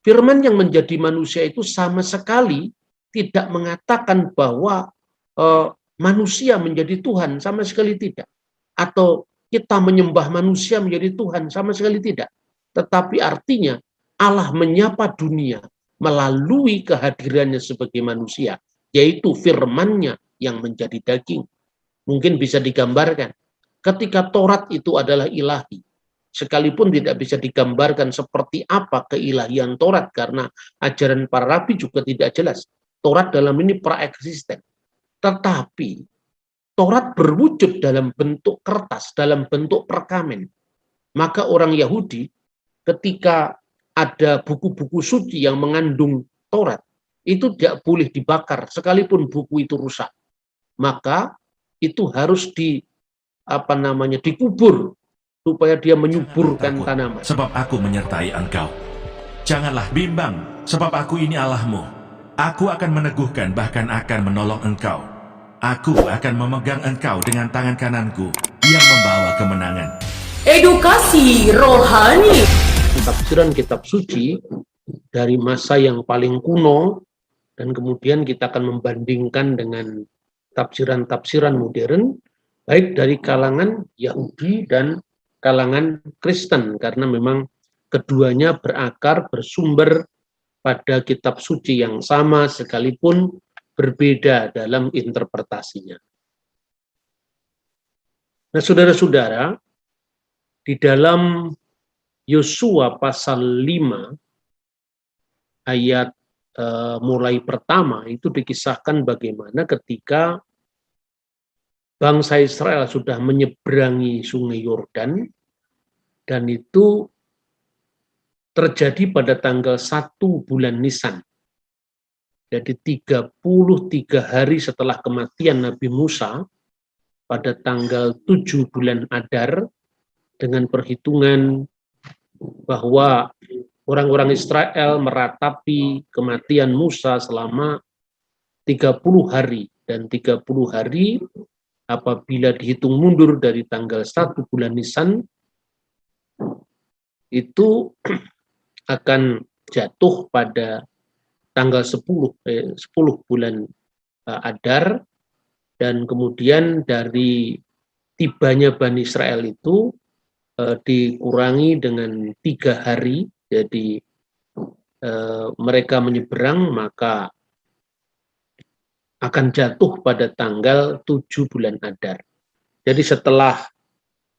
firman yang menjadi manusia itu sama sekali tidak mengatakan bahwa manusia menjadi Tuhan, sama sekali tidak. Atau kita menyembah manusia menjadi Tuhan, sama sekali tidak. Tetapi artinya Allah menyapa dunia melalui kehadirannya sebagai manusia, yaitu firman-Nya yang menjadi daging. Mungkin bisa digambarkan, ketika Taurat itu adalah ilahi, sekalipun tidak bisa digambarkan seperti apa keilahian Taurat, karena ajaran para rabi juga tidak jelas. Taurat dalam ini praeksisten. Tetapi Taurat berwujud dalam bentuk kertas, dalam bentuk perkamen. Maka orang Yahudi ketika ada buku-buku suci yang mengandung Taurat, itu tidak boleh dibakar sekalipun buku itu rusak. Maka itu harus dikubur supaya dia menyuburkan tanaman. Sebab aku menyertai engkau. Janganlah bimbang, sebab aku ini Allahmu. Aku akan meneguhkan, bahkan akan menolong engkau. Aku akan memegang engkau dengan tangan kananku yang membawa kemenangan. Edukasi rohani. Tafsiran kitab suci dari masa yang paling kuno, dan kemudian kita akan membandingkan dengan tafsiran-tafsiran modern, baik dari kalangan Yahudi dan kalangan Kristen, karena memang keduanya berakar, bersumber pada kitab suci yang sama sekalipun berbeda dalam interpretasinya. Nah, saudara-saudara, di dalam Yosua pasal 5 ayat mulai pertama itu dikisahkan bagaimana ketika bangsa Israel sudah menyeberangi sungai Yordan, dan itu terjadi pada tanggal 1 bulan Nisan. Jadi 33 hari setelah kematian Nabi Musa, pada tanggal 7 bulan Adar, dengan perhitungan bahwa orang-orang Israel meratapi kematian Musa selama 30 hari. Dan 30 hari apabila dihitung mundur dari tanggal 1 bulan Nisan, itu akan jatuh pada tanggal 10 bulan Adar, dan kemudian dari tibanya Bani Israel itu dikurangi dengan 3 hari, jadi mereka menyeberang maka akan jatuh pada tanggal 7 bulan Adar. Jadi setelah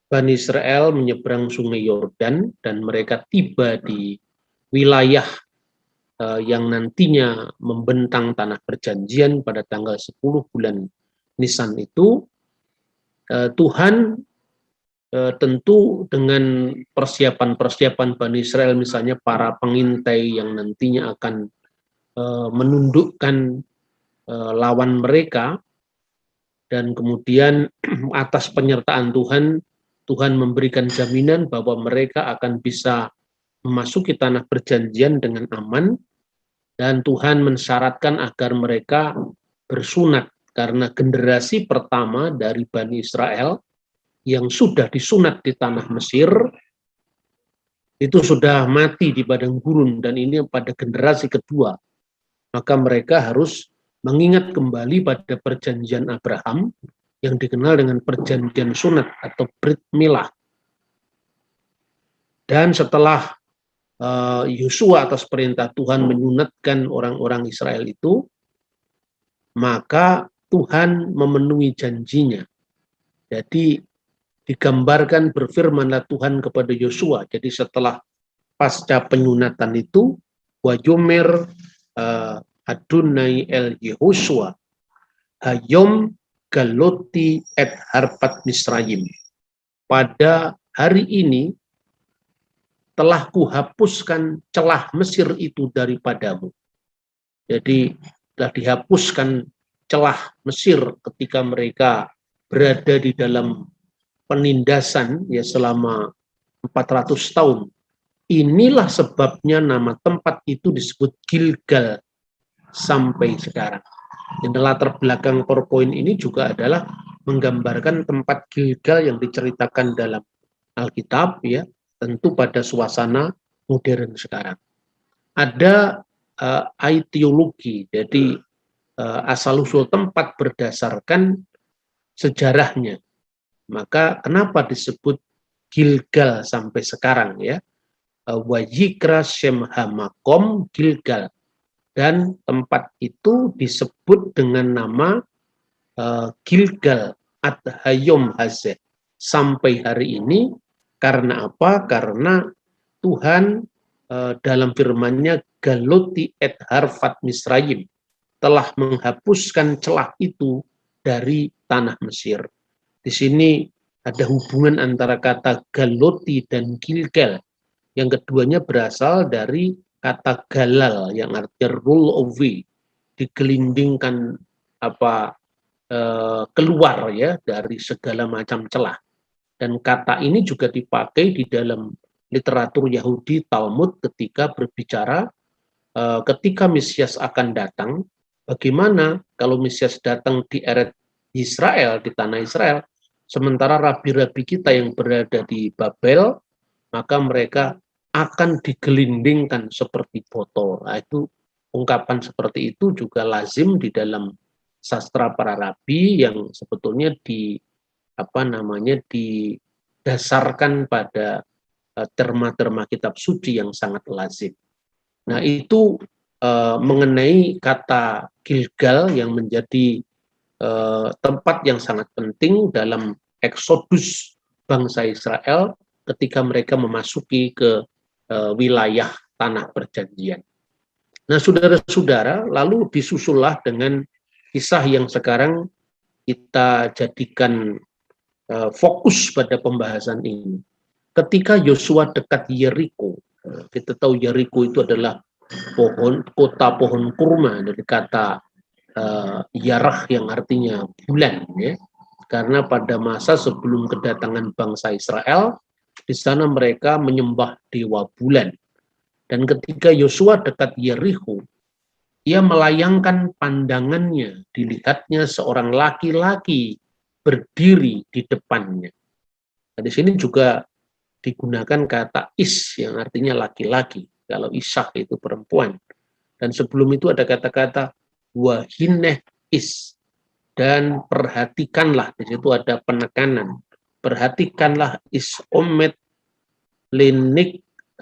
Bani Israel menyeberang sungai Yordan dan mereka tiba di wilayah yang nantinya membentang tanah perjanjian pada tanggal 10 bulan Nisan itu, Tuhan tentu dengan persiapan-persiapan Bani Israel, misalnya para pengintai yang nantinya akan menundukkan lawan mereka, dan kemudian atas penyertaan Tuhan, Tuhan memberikan jaminan bahwa mereka akan bisa memasuki tanah perjanjian dengan aman, dan Tuhan mensyaratkan agar mereka bersunat, karena generasi pertama dari Bani Israel yang sudah disunat di tanah Mesir itu sudah mati di padang gurun, dan ini pada generasi kedua. Maka mereka harus mengingat kembali pada perjanjian Abraham yang dikenal dengan perjanjian sunat atau Brit Milah. Dan setelah Yosua atas perintah Tuhan menyunatkan orang-orang Israel itu, maka Tuhan memenuhi janjinya. Jadi digambarkan, berfirmanlah Tuhan kepada Yosua. Jadi setelah pasca penyunatan itu, wajomer Adonai el Yehosua hayom galoti et harpat Misrayim. Pada hari ini telah kuhapuskan celah Mesir itu daripadamu. Jadi telah dihapuskan celah Mesir ketika mereka berada di dalam penindasan ya selama 400 tahun. Inilah sebabnya nama tempat itu disebut Gilgal sampai sekarang. Dan latar belakang PowerPoint ini juga adalah menggambarkan tempat Gilgal yang diceritakan dalam Alkitab, ya, tentu pada suasana modern sekarang. ada aitiologi, jadi asal-usul tempat berdasarkan sejarahnya. Maka kenapa disebut Gilgal sampai sekarang ya? Wajikra Shem Hamakom Gilgal. Dan tempat itu disebut dengan nama Gilgal Ad-Hayom Hazeh. Sampai hari ini, karena apa? Karena Tuhan dalam firman-Nya Galoti et Harfat Misrayim telah menghapuskan celah itu dari tanah Mesir. Di sini ada hubungan antara kata Galoti dan Gilgal. Yang keduanya berasal dari kata galal yang artinya roll away, digelindingkan keluar ya dari segala macam celah. Dan kata ini juga dipakai di dalam literatur Yahudi Talmud ketika berbicara ketika Mesias akan datang, bagaimana kalau Mesias datang di eret Israel, di tanah Israel, sementara rabi-rabi kita yang berada di Babel, maka mereka akan digelindingkan seperti botol. Nah, itu ungkapan seperti itu juga lazim di dalam sastra para rabi yang sebetulnya didasarkan pada terma-terma kitab suci yang sangat lazim. Nah, itu mengenai kata Gilgal yang menjadi tempat yang sangat penting dalam eksodus bangsa Israel ketika mereka memasuki ke wilayah tanah perjanjian. Nah, saudara-saudara, lalu disusullah dengan kisah yang sekarang kita jadikan fokus pada pembahasan ini. Ketika Yosua dekat Yeriko, kita tahu Yeriko itu adalah kota pohon kurma dari kata Yarah yang artinya bulan, ya. Karena pada masa sebelum kedatangan bangsa Israel, di sana mereka menyembah dewa bulan. Dan ketika Yosua dekat Yeriko, ia melayangkan pandangannya, dilihatnya seorang laki-laki berdiri di depannya. Nah, di sini juga digunakan kata is yang artinya laki-laki. Kalau Ishak itu perempuan. Dan sebelum itu ada kata-kata wahineh is. Dan perhatikanlah, di situ ada penekanan. Perhatikanlah is omet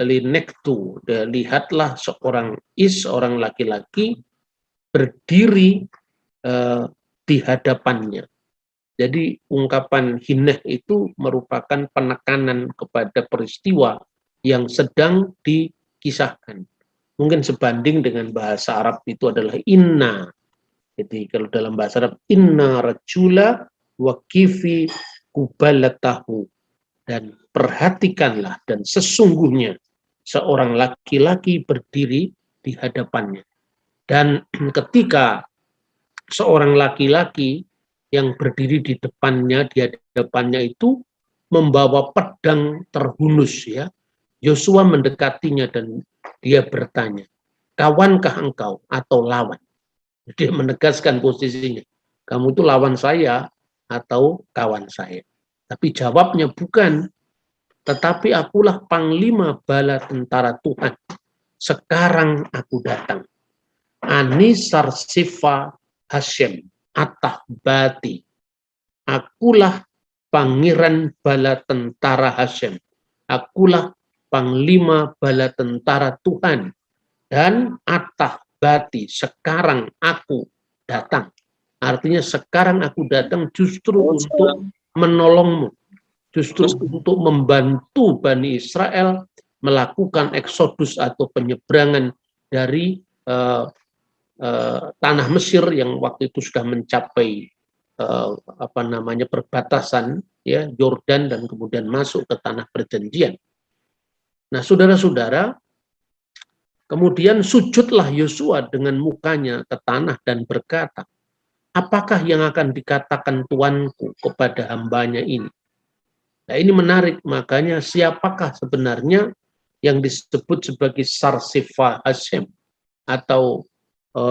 linektu. Lihatlah seorang is, seorang laki-laki berdiri di hadapannya. Jadi ungkapan hineh itu merupakan penekanan kepada peristiwa yang sedang dikisahkan. Mungkin sebanding dengan bahasa Arab itu adalah inna. Jadi kalau dalam bahasa Arab inna rajula wakifi kubalatahu, dan perhatikanlah dan sesungguhnya seorang laki-laki berdiri di hadapannya. Dan ketika seorang laki-laki yang berdiri di hadapannya itu membawa pedang terhunus, ya. Yosua mendekatinya dan dia bertanya, kawankah engkau atau lawan? Dia menegaskan posisinya, kamu itu lawan saya atau kawan saya. Tapi jawabnya bukan, tetapi akulah panglima bala tentara Tuhan. Sekarang aku datang. Anisar sifa Hashem atah bati. Akulah pangeran bala tentara Hashem. Akulah panglima bala tentara Tuhan. Dan atah bati, sekarang aku datang. Artinya sekarang aku datang justru untuk menolongmu. Justru untuk membantu Bani Israel melakukan eksodus atau penyeberangan dari tanah Mesir yang waktu itu sudah mencapai perbatasan, ya, Yordan, dan kemudian masuk ke tanah perjanjian. Nah, saudara-saudara, kemudian sujudlah Yosua dengan mukanya ke tanah dan berkata, apakah yang akan dikatakan Tuanku kepada hambanya ini? Nah, ini menarik, makanya siapakah sebenarnya yang disebut sebagai Sarsifa Hashem atau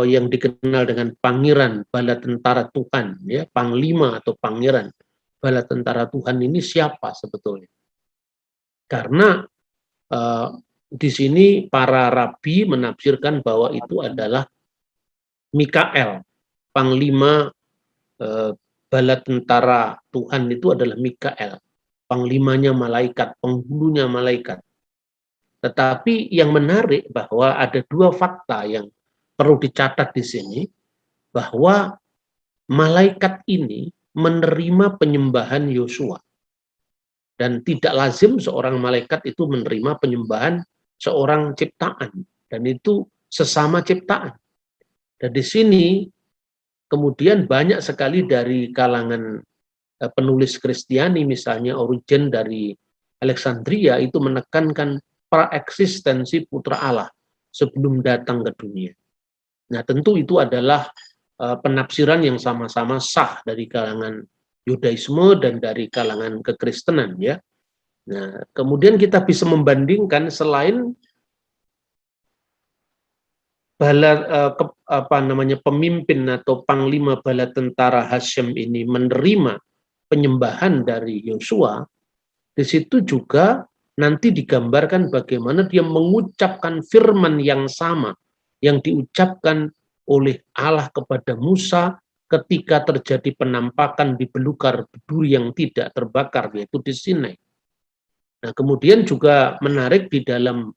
yang dikenal dengan pangeran bala tentara Tuhan, ya, panglima atau pangeran bala tentara Tuhan ini siapa sebetulnya? Karena di sini para rabi menafsirkan bahwa itu adalah Mikael, panglima bala tentara Tuhan itu adalah Mikael, panglimanya malaikat, penghulunya malaikat. Tetapi yang menarik bahwa ada dua fakta yang perlu dicatat di sini, bahwa malaikat ini menerima penyembahan Yosua. Dan tidak lazim seorang malaikat itu menerima penyembahan seorang ciptaan. Dan itu sesama ciptaan. Dan di sini kemudian banyak sekali dari kalangan penulis Kristiani, misalnya Origen dari Alexandria, itu menekankan praeksistensi putra Allah sebelum datang ke dunia. Nah, tentu itu adalah penafsiran yang sama-sama sah dari kalangan Yudaisme dan dari kalangan kekristenan, ya. Nah, kemudian kita bisa membandingkan selain pemimpin atau panglima bala tentara Hasyim ini menerima penyembahan dari Yosua, di situ juga nanti digambarkan bagaimana dia mengucapkan firman yang sama yang diucapkan oleh Allah kepada Musa ketika terjadi penampakan di belukar duri yang tidak terbakar, yaitu di Sinai. Nah, kemudian juga menarik di dalam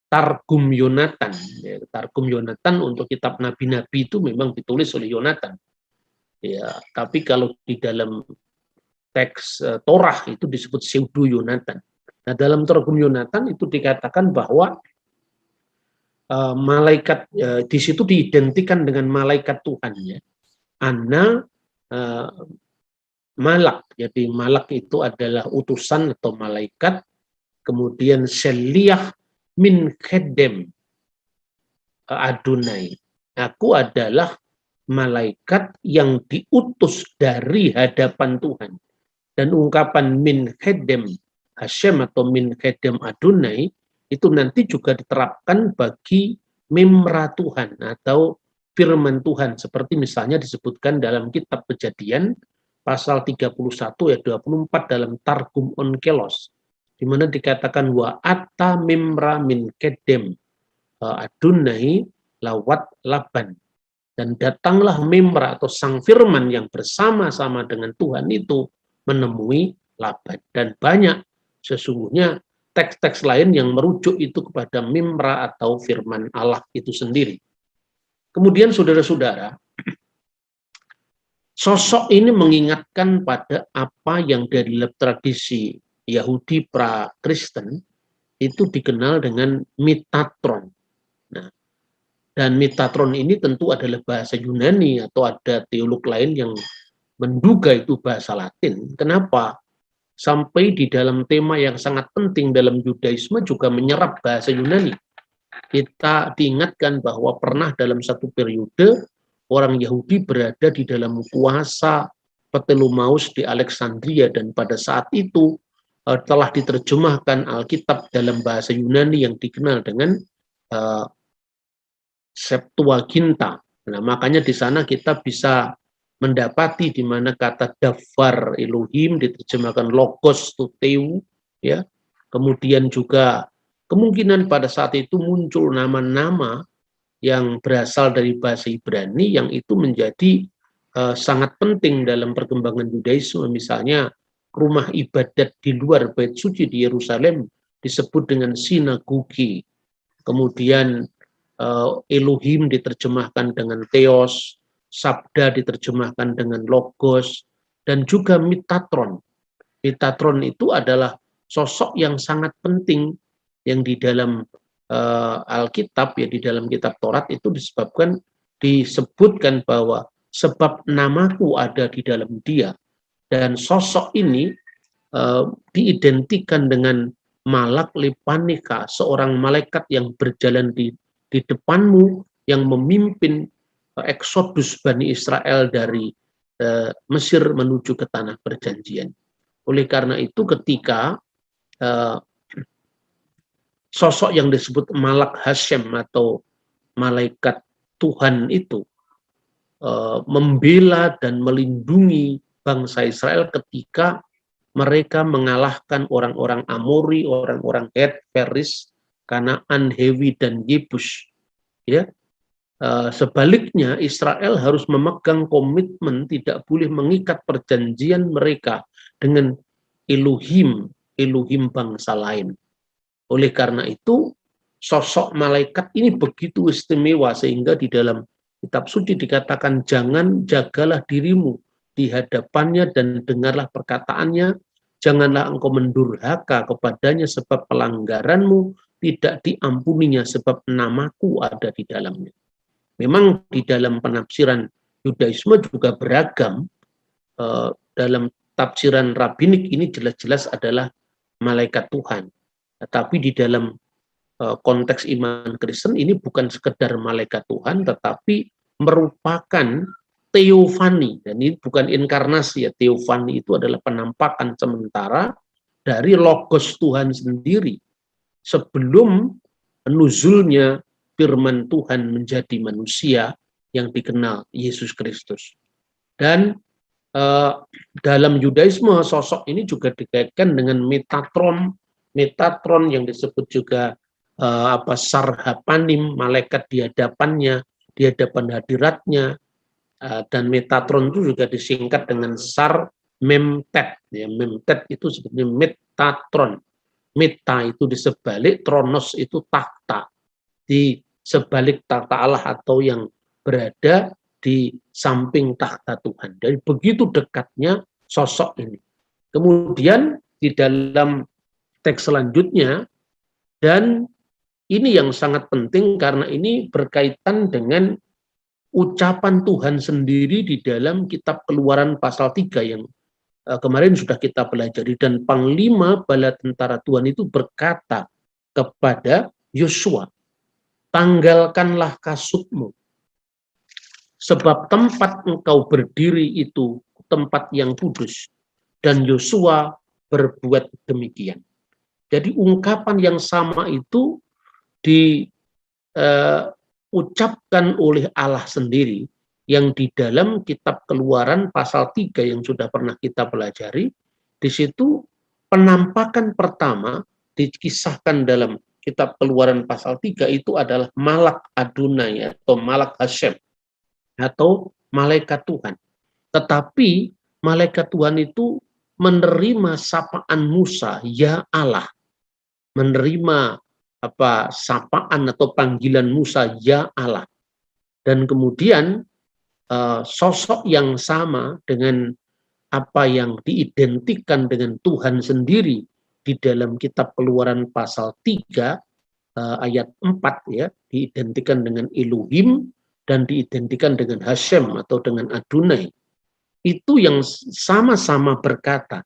Targum Yonatan. Ya, Targum Yonatan untuk kitab nabi-nabi itu memang ditulis oleh Yonatan. Ya, tapi kalau di dalam teks Torah itu disebut pseudo Yonatan. Nah, dalam Targum Yonatan itu dikatakan bahwa malaikat di situ diidentikan dengan malaikat Tuhan, ya. Ana malak. Jadi malak itu adalah utusan atau malaikat. Kemudian seliyah min khedem Adonai. Aku adalah malaikat yang diutus dari hadapan Tuhan. Dan ungkapan min khedem Hashem atau min khedem Adonai itu nanti juga diterapkan bagi mimra Tuhan atau firman Tuhan, seperti misalnya disebutkan dalam kitab Kejadian pasal 31 ayat 24 dalam Targum Onkelos, di mana dikatakan wa atta mimra min kedem Adonai lawat Laban, dan datanglah mimra atau sang firman yang bersama-sama dengan Tuhan itu menemui Laban. Dan banyak sesungguhnya teks-teks lain yang merujuk itu kepada mimra atau firman Allah itu sendiri. Kemudian saudara-saudara, sosok ini mengingatkan pada apa yang dari tradisi Yahudi pra-Kristen itu dikenal dengan Metatron. Nah, dan Metatron ini tentu adalah bahasa Yunani, atau ada teolog lain yang menduga itu bahasa Latin. Kenapa? Sampai di dalam tema yang sangat penting dalam Yudaisme juga menyerap bahasa Yunani. Kita diingatkan bahwa pernah dalam satu periode orang Yahudi berada di dalam kuasa Ptolemeus di Alexandria, dan pada saat itu telah diterjemahkan Alkitab dalam bahasa Yunani yang dikenal dengan Septuaginta. Nah, makanya di sana kita bisa mendapati di mana kata davar Elohim diterjemahkan logos tuteu, ya. Kemudian juga kemungkinan pada saat itu muncul nama-nama yang berasal dari bahasa Ibrani yang itu menjadi sangat penting dalam perkembangan Yudaisme. Misalnya rumah ibadat di luar Bait Suci di Yerusalem disebut dengan sinagogi. Kemudian Elohim diterjemahkan dengan Theos, Sabda diterjemahkan dengan Logos, dan juga Metatron. Metatron itu adalah sosok yang sangat penting yang di dalam Alkitab, ya, di dalam kitab Taurat itu disebutkan bahwa sebab namaku ada di dalam dia. Dan sosok ini diidentikan dengan malak Lepanika, seorang malaikat yang berjalan di depanmu, yang memimpin eksodus Bani Israel dari Mesir menuju ke tanah perjanjian. Oleh karena itu ketika sosok yang disebut malak Hasyim atau malaikat Tuhan itu membela dan melindungi bangsa Israel ketika mereka mengalahkan orang-orang Amori, orang-orang Het, Peris, Kanaan, Hewi, dan Yebus. Ya, sebaliknya Israel harus memegang komitmen tidak boleh mengikat perjanjian mereka dengan Elohim bangsa lain. Oleh karena itu, sosok malaikat ini begitu istimewa sehingga di dalam kitab suci dikatakan jagalah dirimu di hadapannya dan dengarlah perkataannya, janganlah engkau mendurhaka kepadanya sebab pelanggaranmu tidak diampuninya sebab namaku ada di dalamnya. Memang di dalam penafsiran Yudaisme juga beragam. Dalam tafsiran rabbinik ini jelas-jelas adalah malaikat Tuhan. Tetapi di dalam konteks iman Kristen ini bukan sekedar malaikat Tuhan, tetapi merupakan teofani. Dan ini bukan inkarnasi ya, teofani itu adalah penampakan sementara dari logos Tuhan sendiri sebelum nuzulnya firman Tuhan menjadi manusia yang dikenal Yesus Kristus. Dan dalam Yudaisme sosok ini juga dikaitkan dengan Metatron yang disebut juga Sarhapanim, malaikat di hadapannya, di hadapan hadiratnya, dan Metatron itu juga disingkat dengan Sar Memtet. Ya, Memtet itu sebetulnya Metatron. Meta itu di sebalik, Tronos itu takhta. Di sebalik takhta Allah atau yang berada di samping takhta Tuhan. Jadi begitu dekatnya sosok ini. Kemudian di dalam teks selanjutnya, dan ini yang sangat penting karena ini berkaitan dengan ucapan Tuhan sendiri di dalam kitab Keluaran pasal 3 yang kemarin sudah kita pelajari. Dan Panglima Bala Tentara Tuhan itu berkata kepada Yosua, tanggalkanlah kasutmu, sebab tempat engkau berdiri itu tempat yang kudus. Dan Yosua berbuat demikian. Jadi ungkapan yang sama itu diucapkan oleh Allah sendiri, yang di dalam kitab Keluaran pasal 3 yang sudah pernah kita pelajari. Di situ penampakan pertama dikisahkan dalam kitab Keluaran pasal 3 itu adalah Malak Adonai atau Malak Hashem atau malaikat Tuhan. Tetapi malaikat Tuhan itu menerima sapaan Musa, ya Allah. Menerima sapaan atau panggilan Musa, ya Allah. Dan kemudian sosok yang sama dengan apa yang diidentikan dengan Tuhan sendiri di dalam kitab Keluaran pasal 3 ayat 4 ya, diidentikan dengan Elohim dan diidentikan dengan Hashem atau dengan Adonai. Itu yang sama-sama berkata,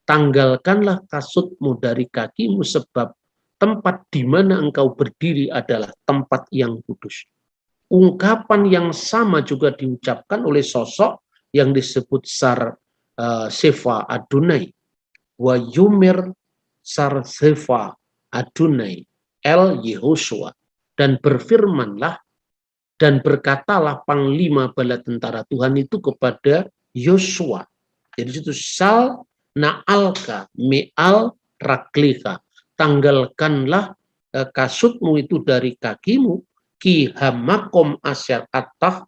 tanggalkanlah kasutmu dari kakimu sebab tempat di mana engkau berdiri adalah tempat yang kudus. Ungkapan yang sama juga diucapkan oleh sosok yang disebut Sar Sefa Adonai. Wa Yumer Sar Sefa Adonai El Yehoshua. Dan berfirmanlah dan berkatalah Panglima Bala Tentara Tuhan itu kepada Yosua. Jadi itu Sal Na'alka Me'al Raklika. Tanggalkanlah kasutmu itu dari kakimu, ki hamakom asyar atah,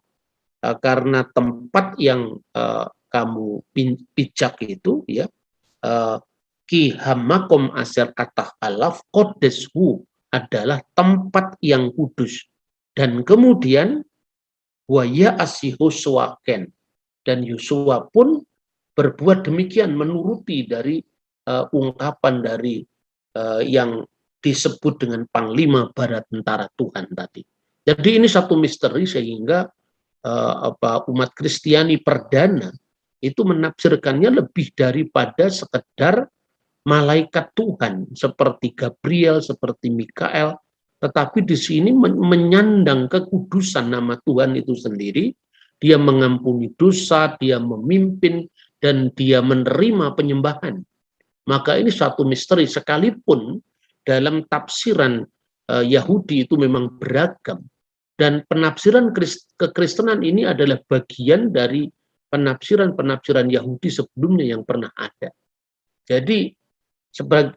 karena tempat yang kamu pijak itu ya, ki hamakom asyar atah alaf kodeshu adalah tempat yang kudus. Dan kemudian waya asihuswaken, dan Yosua pun berbuat demikian menuruti dari ungkapan dari yang disebut dengan Panglima Bala Tentara Tuhan tadi. Jadi ini satu misteri sehingga umat Kristiani perdana itu menafsirkannya lebih daripada sekedar malaikat Tuhan seperti Gabriel, seperti Mikael, tetapi di sini menyandang kekudusan nama Tuhan itu sendiri. Dia mengampuni dosa, dia memimpin, dan dia menerima penyembahan. Maka ini suatu misteri, sekalipun dalam tafsiran Yahudi itu memang beragam. Dan penafsiran kekristenan ini adalah bagian dari penafsiran-penafsiran Yahudi sebelumnya yang pernah ada. Jadi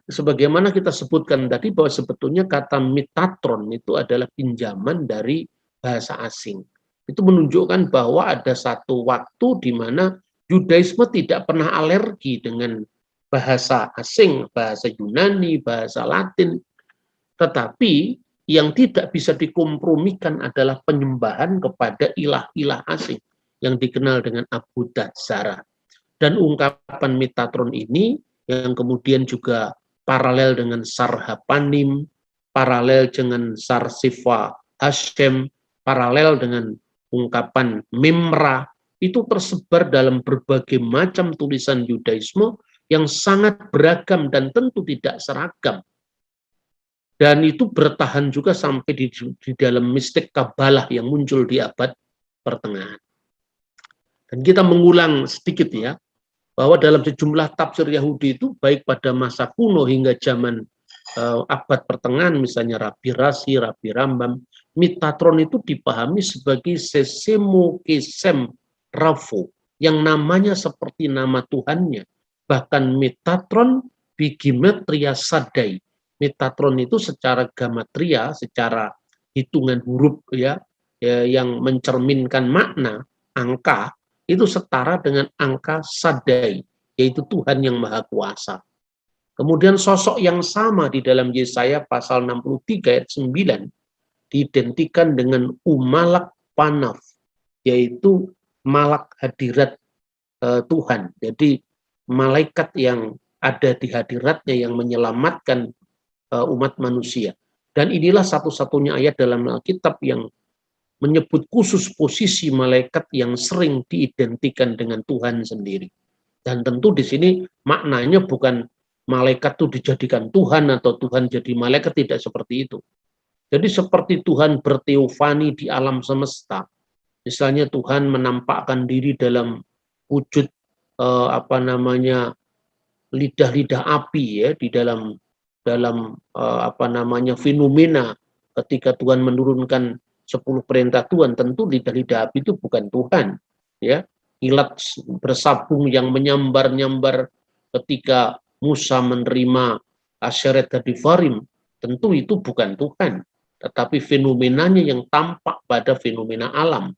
Sebagaimana kita sebutkan tadi bahwa sebetulnya kata metatron itu adalah pinjaman dari bahasa asing. Itu menunjukkan bahwa ada satu waktu di mana Yudaisme tidak pernah alergi dengan bahasa asing, bahasa Yunani, bahasa Latin, tetapi yang tidak bisa dikompromikan adalah penyembahan kepada ilah-ilah asing yang dikenal dengan Abudat Zara. Dan ungkapan metatron ini yang kemudian juga paralel dengan Sarhapanim, paralel dengan Sarsifa Hashem, paralel dengan ungkapan Mimra, itu tersebar dalam berbagai macam tulisan Yudaisme yang sangat beragam dan tentu tidak seragam. Dan itu bertahan juga sampai di dalam mistik Kabalah yang muncul di abad pertengahan. Dan kita mengulang sedikit ya, bahwa dalam sejumlah tafsir Yahudi itu baik pada masa kuno hingga zaman abad pertengahan, misalnya Rabi Rasi, Rabi Rambam, metatron itu dipahami sebagai sesemo kesem rafo, yang namanya seperti nama Tuhannya. Bahkan metatron bigimetria sadai. Metatron itu secara gamatria, secara hitungan huruf ya, yang mencerminkan makna angka, itu setara dengan angka sadai, yaitu Tuhan yang Maha Kuasa. Kemudian sosok yang sama di dalam Yesaya pasal 63 ayat 9 diidentikan dengan Umalak Panaf, yaitu malak hadirat Tuhan. Jadi malaikat yang ada di hadiratnya yang menyelamatkan umat manusia. Dan inilah satu-satunya ayat dalam Alkitab yang menyebut khusus posisi malaikat yang sering diidentikan dengan Tuhan sendiri. Dan tentu di sini maknanya bukan malaikat itu dijadikan Tuhan atau Tuhan jadi malaikat, tidak seperti itu. Jadi seperti Tuhan berteofani di alam semesta. Misalnya Tuhan menampakkan diri dalam wujud lidah-lidah api ya, di dalam fenomena ketika Tuhan menurunkan 10 perintah Tuhan. Tentu lidah-lidah api itu bukan Tuhan ya. Kilat bersabung yang menyambar-nyambar ketika Musa menerima Asyeret Hadivarim, tentu itu bukan Tuhan, tetapi fenomenanya yang tampak pada fenomena alam.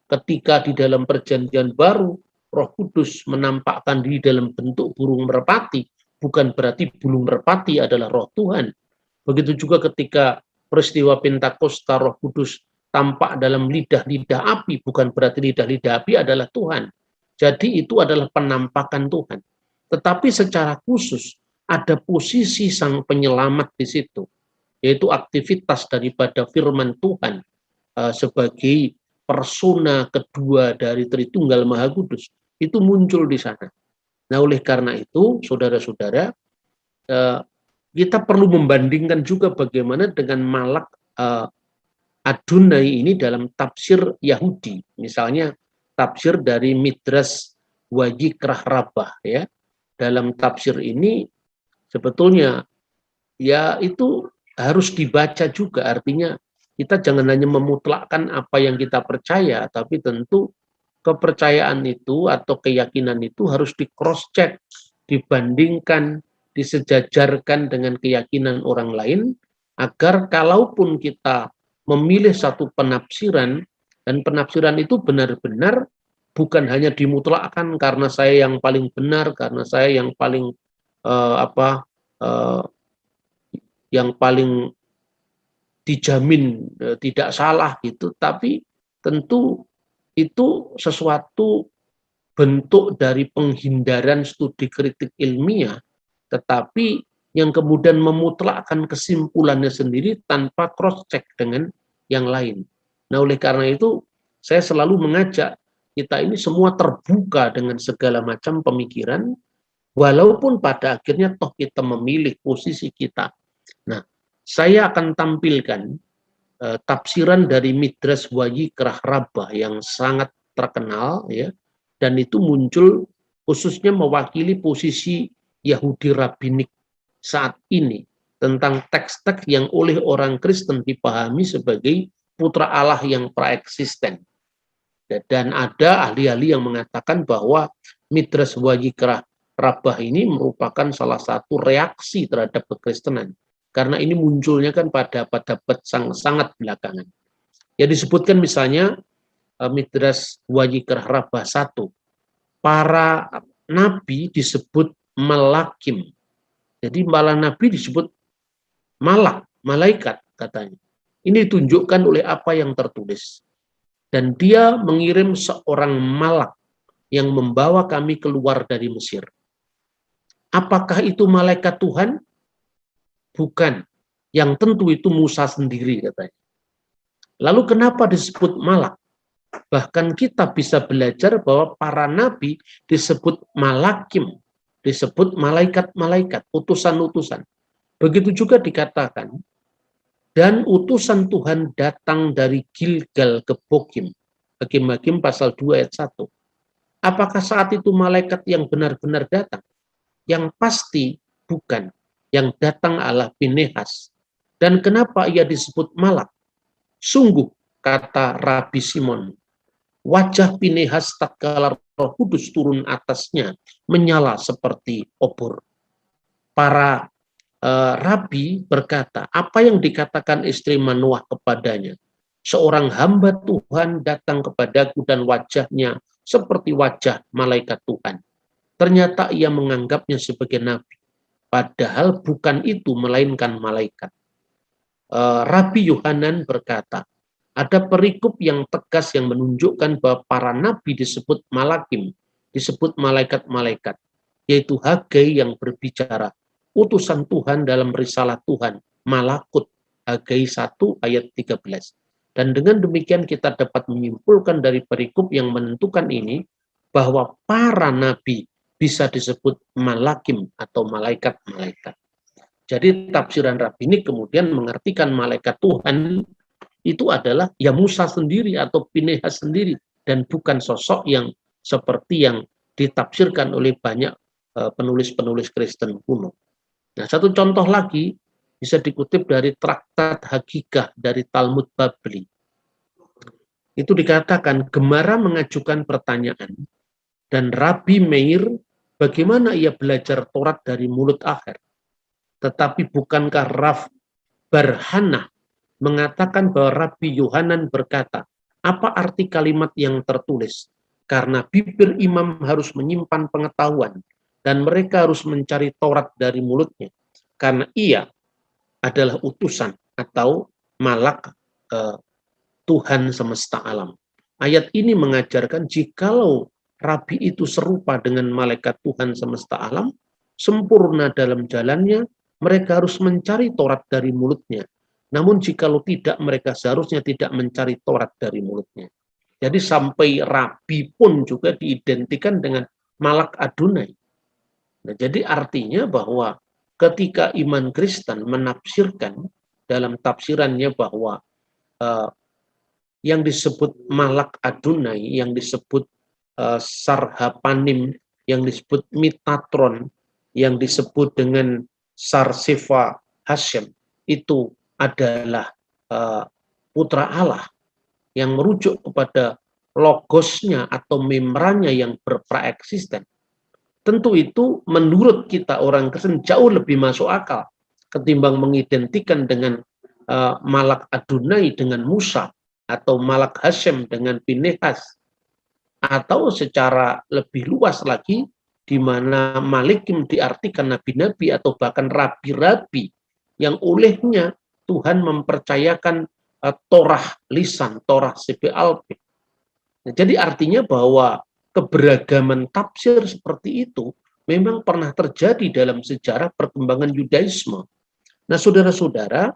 Ketika di dalam perjanjian baru Roh Kudus menampakkan diri dalam bentuk burung merpati, bukan berarti burung merpati adalah roh Tuhan. Begitu juga ketika peristiwa Pentakosta, Roh Kudus tampak dalam lidah-lidah api, bukan berarti lidah-lidah api adalah Tuhan. Jadi itu adalah penampakan Tuhan. Tetapi secara khusus ada posisi sang penyelamat di situ, yaitu aktivitas daripada firman Tuhan sebagai persona kedua dari Tritunggal Maha Kudus, itu muncul di sana. Nah, oleh karena itu, saudara-saudara, kita perlu membandingkan juga bagaimana dengan malak Adonai ini dalam tafsir Yahudi. Misalnya tafsir dari Midrash Wayikrah Rabbah ya. Dalam tafsir ini sebetulnya ya itu harus dibaca juga, artinya kita jangan hanya memutlakkan apa yang kita percaya, tapi tentu kepercayaan itu atau keyakinan itu harus di cross check, dibandingkan, disejajarkan dengan keyakinan orang lain, agar kalaupun kita memilih satu penafsiran, dan penafsiran itu benar-benar bukan hanya dimutlakkan karena saya yang paling benar, karena saya yang paling yang paling dijamin tidak salah gitu, tapi tentu itu sesuatu bentuk dari penghindaran studi kritik ilmiah, tetapi yang kemudian memutlakkan kesimpulannya sendiri tanpa cross check dengan yang lain. Nah, oleh karena itu saya selalu mengajak kita ini semua terbuka dengan segala macam pemikiran, walaupun pada akhirnya toh kita memilih posisi kita. Nah, saya akan tampilkan tafsiran dari Midrash Wayikrah Rabbah yang sangat terkenal ya, dan itu muncul khususnya mewakili posisi Yahudi Rabbinik saat ini tentang teks-teks yang oleh orang Kristen dipahami sebagai putra Allah yang praeksisten. Dan ada ahli-ahli yang mengatakan bahwa Midrash Wayikrah Rabbah ini merupakan salah satu reaksi terhadap kekristenan. Karena ini munculnya kan pada abad sangat belakangan. Ya disebutkan misalnya Midras Wajikra Rabbah 1. Para nabi disebut malakim. Jadi malah nabi disebut malaikat katanya. Ini ditunjukkan oleh apa yang tertulis. Dan dia mengirim seorang malak yang membawa kami keluar dari Mesir. Apakah itu malaikat Tuhan? Bukan. Yang tentu itu Musa sendiri katanya. Lalu kenapa disebut malak? Bahkan kita bisa belajar bahwa para nabi disebut malakim, disebut malaikat-malaikat, utusan-utusan. Begitu juga dikatakan, dan utusan Tuhan datang dari Gilgal ke Bokim. Hakim-Hakim pasal 2 ayat 1. Apakah saat itu malaikat yang benar-benar datang? Yang pasti bukan. Yang datang adalah Pinehas. Dan kenapa ia disebut malak? Sungguh, kata Rabi Simon, wajah Pinehas tatkala Roh Kudus turun atasnya menyala seperti obor. Para Rabi berkata, apa yang dikatakan istri Manoah kepadanya? Seorang hamba Tuhan datang kepadaku dan wajahnya seperti wajah malaikat Tuhan. Ternyata ia menganggapnya sebagai nabi. Padahal bukan itu, melainkan malaikat. Rabi Yohanan berkata, ada perikop yang tegas yang menunjukkan bahwa para nabi disebut malakim, disebut malaikat-malaikat, yaitu Hagai yang berbicara, utusan Tuhan dalam risalah Tuhan, Malakut, Hagai 1 ayat 13. Dan dengan demikian kita dapat menyimpulkan dari perikop yang menentukan ini, bahwa para nabi bisa disebut malakim atau malaikat-malaikat. Jadi tafsiran Rabi ini kemudian mengartikan malaikat Tuhan itu adalah ya Musa sendiri atau Pinehas sendiri, dan bukan sosok yang seperti yang ditafsirkan oleh banyak penulis-penulis Kristen kuno. Nah, satu contoh lagi bisa dikutip dari Traktat Hagigah dari Talmud Babli. Itu dikatakan Gemara mengajukan pertanyaan, dan Rabi Meir bagaimana ia belajar Taurat dari mulut akhir. Tetapi bukankah Rav Barhanah mengatakan bahwa Rabi Yohanan berkata, apa arti kalimat yang tertulis? Karena bibir imam harus menyimpan pengetahuan, dan mereka harus mencari Taurat dari mulutnya, karena ia adalah utusan atau malak Tuhan semesta alam. Ayat ini mengajarkan jikalau Rabi itu serupa dengan malaikat Tuhan semesta alam, sempurna dalam jalannya, mereka harus mencari Taurat dari mulutnya. Namun jikalau tidak, mereka seharusnya tidak mencari Taurat dari mulutnya. Jadi sampai Rabi pun juga diidentikan dengan malak Adonai. Nah, jadi artinya bahwa ketika iman Kristen menafsirkan dalam tafsirannya bahwa yang disebut malak Adonai, yang disebut Sarhapanim, yang disebut Mitatron, yang disebut dengan Sarsefa Hashem, itu adalah putra Allah yang merujuk kepada logosnya atau membranya yang berpraeksisten. Tentu itu menurut kita orang Kristen jauh lebih masuk akal ketimbang mengidentikan dengan malak Adonai dengan Musa, atau malak Hashem dengan Pinehas, atau secara lebih luas lagi di mana malikim diartikan nabi-nabi atau bahkan rabi-rabi yang olehnya Tuhan mempercayakan Torah lisan, Torah Sebealpeh. Nah, jadi artinya bahwa keberagaman tafsir seperti itu memang pernah terjadi dalam sejarah perkembangan Yudaisme. Nah, saudara-saudara,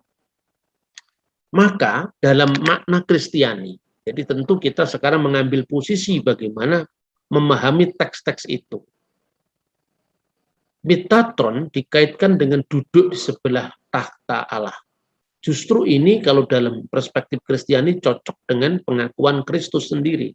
maka dalam makna Kristiani, jadi tentu kita sekarang mengambil posisi bagaimana memahami teks-teks itu. Mitatron dikaitkan dengan duduk di sebelah takhta Allah. Justru ini kalau dalam perspektif Kristiani cocok dengan pengakuan Kristus sendiri.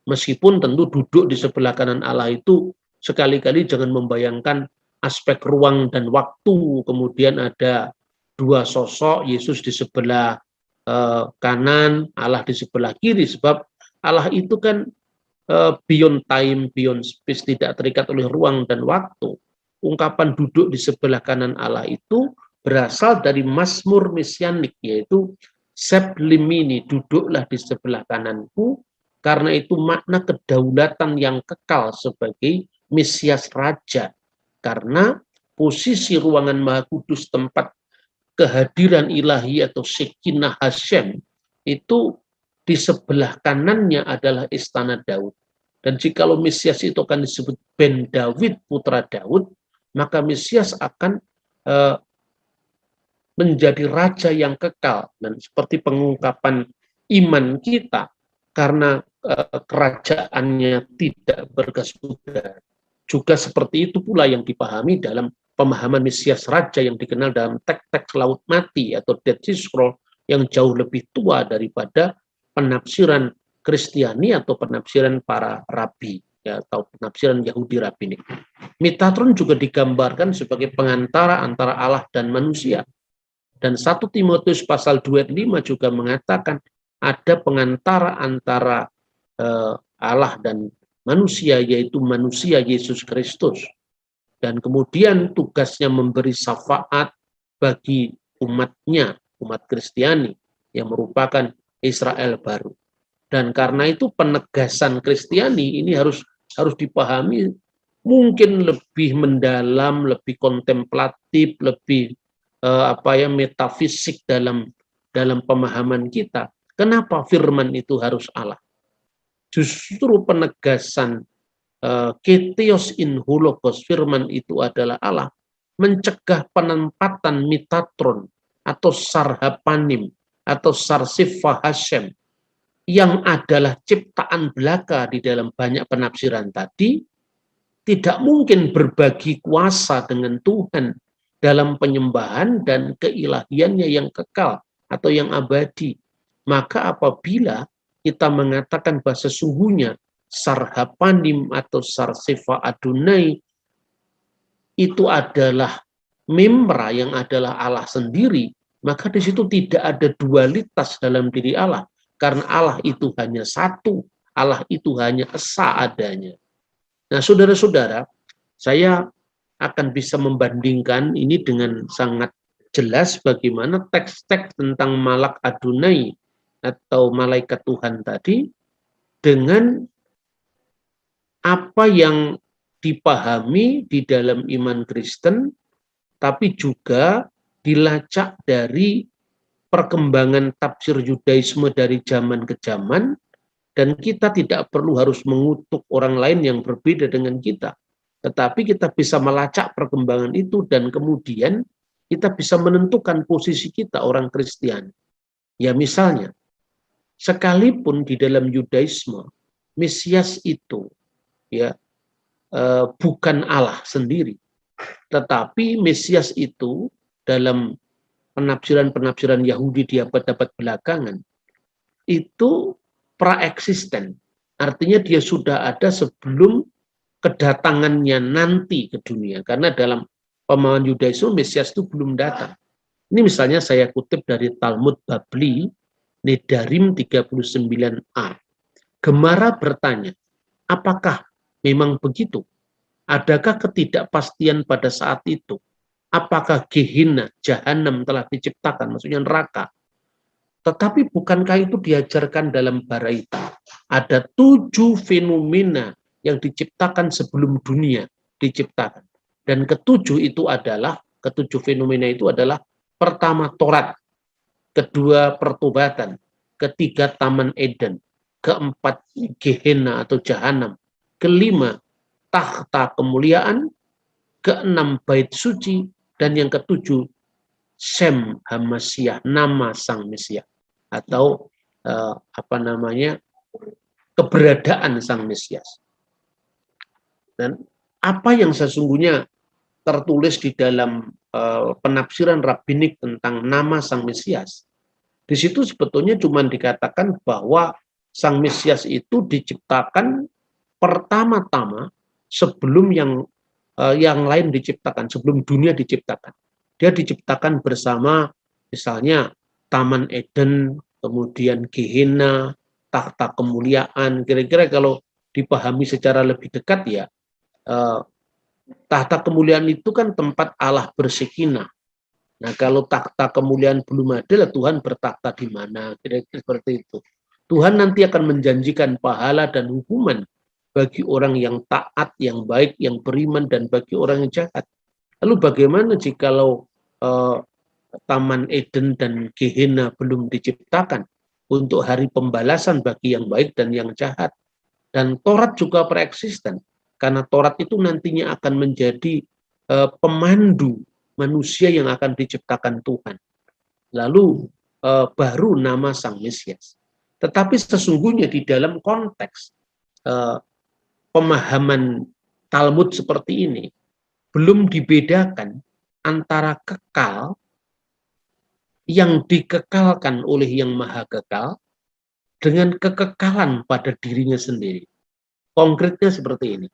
Meskipun tentu duduk di sebelah kanan Allah itu sekali-kali jangan membayangkan aspek ruang dan waktu, kemudian ada dua sosok, Yesus di sebelah kanan, Allah di sebelah kiri, sebab Allah itu kan beyond time, beyond space, tidak terikat oleh ruang dan waktu. Ungkapan duduk di sebelah kanan Allah itu berasal dari Mazmur mesianik, yaitu Seb limini, duduklah di sebelah kananku, karena itu makna kedaulatan yang kekal sebagai Mesias Raja. Karena posisi ruangan Maha Kudus, tempat kehadiran ilahi atau Shekinah Hashem, itu di sebelah kanannya adalah istana Daud. Dan jikalau Mesias itu akan disebut Ben Daud, putra Daud, maka Mesias akan menjadi raja yang kekal. Dan seperti pengungkapan iman kita, karena kerajaannya tidak berkesudahan. Juga seperti itu pula yang dipahami dalam pemahaman Mesias Raja yang dikenal dalam teks-teks Laut Mati atau Dead Sea Scroll, yang jauh lebih tua daripada penafsiran Kristiani atau penafsiran para rabi, ya, atau penafsiran Yahudi rabbinik. Metatron juga digambarkan sebagai pengantara antara Allah dan manusia. Dan 1 Timotius pasal 2 ayat 5 juga mengatakan ada pengantara antara Allah dan manusia, yaitu manusia Yesus Kristus. Dan kemudian tugasnya memberi syafaat bagi umatnya, umat Kristiani yang merupakan Israel baru. Dan karena itu penegasan Kristiani ini harus dipahami mungkin lebih mendalam, lebih kontemplatif, lebih metafisik dalam pemahaman kita. Kenapa firman itu harus Allah? Justru penegasan keteos in hologos, firman itu adalah Allah, mencegah penempatan Metatron atau Sarhapanim atau Sarsifah Hashem yang adalah ciptaan belaka di dalam banyak penafsiran tadi, tidak mungkin berbagi kuasa dengan Tuhan dalam penyembahan dan keilahiannya yang kekal atau yang abadi. Maka apabila kita mengatakan bahwa sesungguhnya Sarhapanim atau Sarsifa Adonai itu adalah Memra yang adalah Allah sendiri, maka di situ tidak ada dualitas dalam diri Allah. Karena Allah itu hanya satu, Allah itu hanya esa adanya. Nah, saudara-saudara, saya akan bisa membandingkan ini dengan sangat jelas bagaimana teks-teks tentang Malak Adonai atau malaikat Tuhan tadi dengan apa yang dipahami di dalam iman Kristen, tapi juga dilacak dari perkembangan tafsir Yudaisme dari zaman ke zaman, dan kita tidak perlu harus mengutuk orang lain yang berbeda dengan kita, tetapi kita bisa melacak perkembangan itu dan kemudian kita bisa menentukan posisi kita orang Kristiani. Ya, misalnya, sekalipun di dalam Yudaisme Mesias itu ya bukan Allah sendiri, tetapi Mesias itu dalam penafsiran-penafsiran Yahudi di abad-abad belakangan itu praeksisten, artinya dia sudah ada sebelum kedatangannya nanti ke dunia, karena dalam pemahaman Yudaisme Mesias itu belum datang. Ini misalnya saya kutip dari Talmud Babli Nedarim 39a. Gemara bertanya, apakah memang begitu? Adakah ketidakpastian pada saat itu? Apakah Gehenna, Jahanam telah diciptakan, maksudnya neraka? Tetapi bukankah itu diajarkan dalam Baraita? Ada 7 fenomena yang diciptakan sebelum dunia diciptakan. Dan ketujuh fenomena itu adalah pertama Taurat, kedua pertobatan, ketiga Taman Eden, keempat Gehenna atau Jahanam, kelima takhta kemuliaan, keenam bait suci, dan yang ketujuh Shem Hamasiah, nama Sang Mesias atau keberadaan Sang Mesias. Dan apa yang sesungguhnya tertulis di dalam penafsiran rabbinik tentang nama Sang Mesias, di situ sebetulnya cuma dikatakan bahwa Sang Mesias itu diciptakan pertama-tama sebelum yang lain diciptakan, sebelum dunia diciptakan. Dia diciptakan bersama misalnya Taman Eden, kemudian Gehenna, takhta kemuliaan. Kira-kira kalau dipahami secara lebih dekat ya, tahta kemuliaan itu kan tempat Allah bersekinah. Nah, kalau takhta kemuliaan belum ada, Tuhan bertakhta di mana? Kira-kira seperti itu. Tuhan nanti akan menjanjikan pahala dan hukuman bagi orang yang taat, yang baik, yang beriman, dan bagi orang yang jahat. Lalu bagaimana jikalau Taman Eden dan Gehenna belum diciptakan untuk hari pembalasan bagi yang baik dan yang jahat? Dan Taurat juga preeksisten, karena Taurat itu nantinya akan menjadi pemandu manusia yang akan diciptakan Tuhan. Lalu baru nama Sang Mesias. Tetapi sesungguhnya di dalam konteks pemahaman Talmud seperti ini, belum dibedakan antara kekal yang dikekalkan oleh Yang Maha Kekal dengan kekekalan pada dirinya sendiri. Konkretnya seperti ini.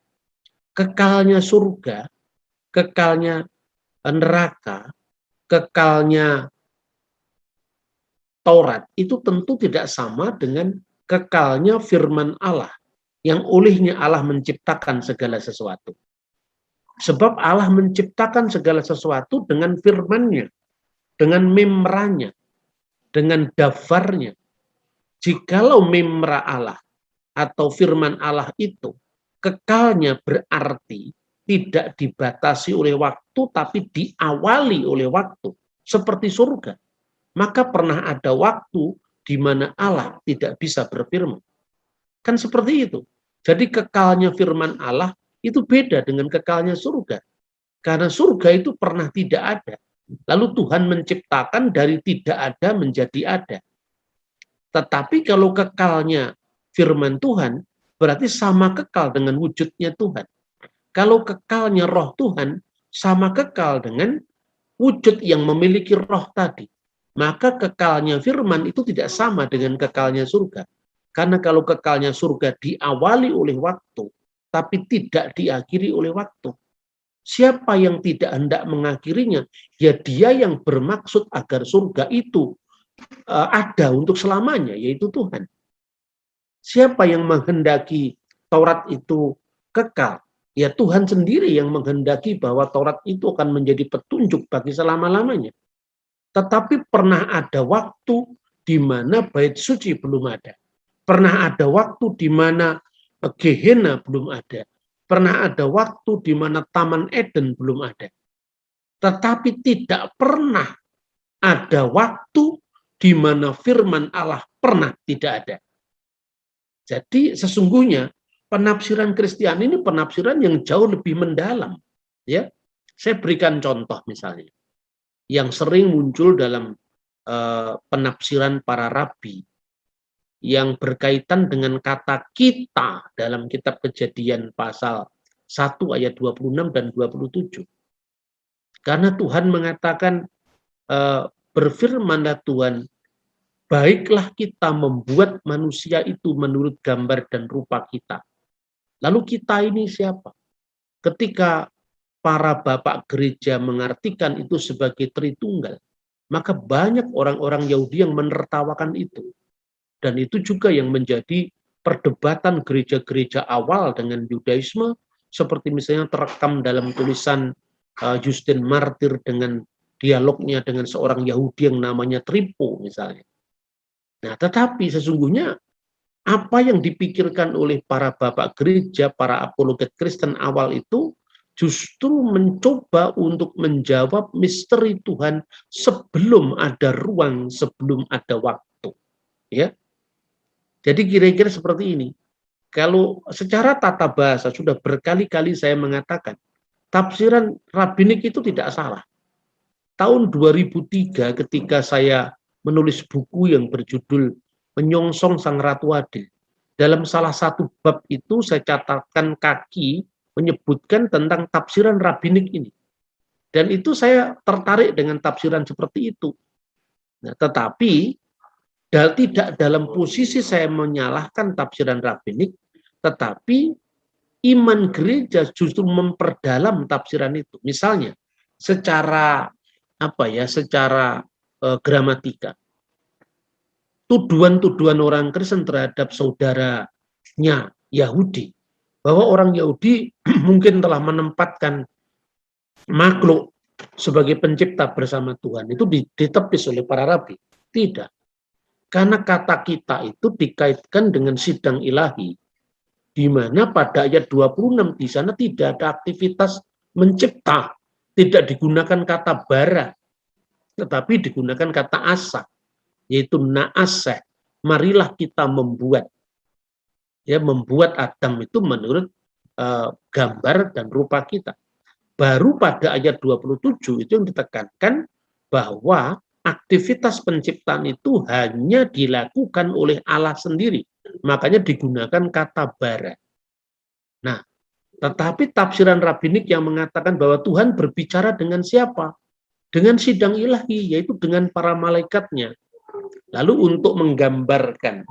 Kekalnya surga, kekalnya neraka, kekalnya Taurat itu tentu tidak sama dengan kekalnya firman Allah yang olehnya Allah menciptakan segala sesuatu. Sebab Allah menciptakan segala sesuatu dengan firman-Nya, dengan memranya, dengan dafarnya. Jikalau memra Allah atau firman Allah itu kekalnya berarti tidak dibatasi oleh waktu, tapi diawali oleh waktu, seperti surga. Maka pernah ada waktu di mana Allah tidak bisa berfirman. Kan seperti itu. Jadi kekalnya firman Allah itu beda dengan kekalnya surga. Karena surga itu pernah tidak ada. Lalu Tuhan menciptakan dari tidak ada menjadi ada. Tetapi kalau kekalnya firman Tuhan, berarti sama kekal dengan wujudnya Tuhan. Kalau kekalnya roh Tuhan, sama kekal dengan wujud yang memiliki roh tadi. Maka kekalnya firman itu tidak sama dengan kekalnya surga. Karena kalau kekalnya surga diawali oleh waktu, tapi tidak diakhiri oleh waktu. Siapa yang tidak hendak mengakhirinya, ya dia yang bermaksud agar surga itu ada untuk selamanya, yaitu Tuhan. Siapa yang menghendaki Taurat itu kekal? Ya Tuhan sendiri yang menghendaki bahwa Taurat itu akan menjadi petunjuk bagi selama-lamanya. Tetapi pernah ada waktu di mana bait suci belum ada. Pernah ada waktu di mana Gehenna belum ada. Pernah ada waktu di mana Taman Eden belum ada. Tetapi tidak pernah ada waktu di mana firman Allah pernah tidak ada. Jadi sesungguhnya penafsiran Kristiani ini penafsiran yang jauh lebih mendalam. Ya, saya berikan contoh misalnya yang sering muncul dalam penafsiran para rabi yang berkaitan dengan kata kita dalam kitab Kejadian pasal 1 ayat 26 dan 27. Karena Tuhan mengatakan berfirmanlah Tuhan, baiklah kita membuat manusia itu menurut gambar dan rupa kita. Lalu kita ini siapa? Ketika para bapak gereja mengartikan itu sebagai Tritunggal, maka banyak orang-orang Yahudi yang menertawakan itu. Dan itu juga yang menjadi perdebatan gereja-gereja awal dengan Yudaisme, seperti misalnya terekam dalam tulisan Justin Martyr dengan dialognya dengan seorang Yahudi yang namanya Trypho misalnya. Nah, tetapi sesungguhnya apa yang dipikirkan oleh para bapak gereja, para apologet Kristen awal itu justru mencoba untuk menjawab misteri Tuhan sebelum ada ruang, sebelum ada waktu. Ya. Jadi kira-kira seperti ini. Kalau secara tata bahasa sudah berkali-kali saya mengatakan, tafsiran rabbinik itu tidak salah. Tahun 2003 ketika saya menulis buku yang berjudul Menyongsong Sang Ratu Adil, dalam salah satu bab itu saya catatkan kaki menyebutkan tentang tafsiran rabbinik ini. Dan itu saya tertarik dengan tafsiran seperti itu. Nah, tetapi tidak dalam posisi saya menyalahkan tafsiran rabbinik, tetapi iman gereja justru memperdalam tafsiran itu. Misalnya, secara gramatika, tuduhan-tuduhan orang Kristen terhadap saudaranya Yahudi. Bahwa orang Yahudi mungkin telah menempatkan makhluk sebagai pencipta bersama Tuhan. Itu ditepis oleh para rabi. Tidak. Karena kata kita itu dikaitkan dengan sidang ilahi. Di mana pada ayat 26 di sana tidak ada aktivitas mencipta. Tidak digunakan kata bara. Tetapi digunakan kata asa. Yaitu na'aseh. Marilah kita membuat. Ya, membuat Adam itu menurut gambar dan rupa kita. Baru pada ayat 27 itu yang ditekankan bahwa aktivitas penciptaan itu hanya dilakukan oleh Allah sendiri. Makanya digunakan kata bara. Nah, tetapi tafsiran rabbinik yang mengatakan bahwa Tuhan berbicara dengan siapa? Dengan sidang ilahi, yaitu dengan para malaikatnya. Lalu untuk menggambarkan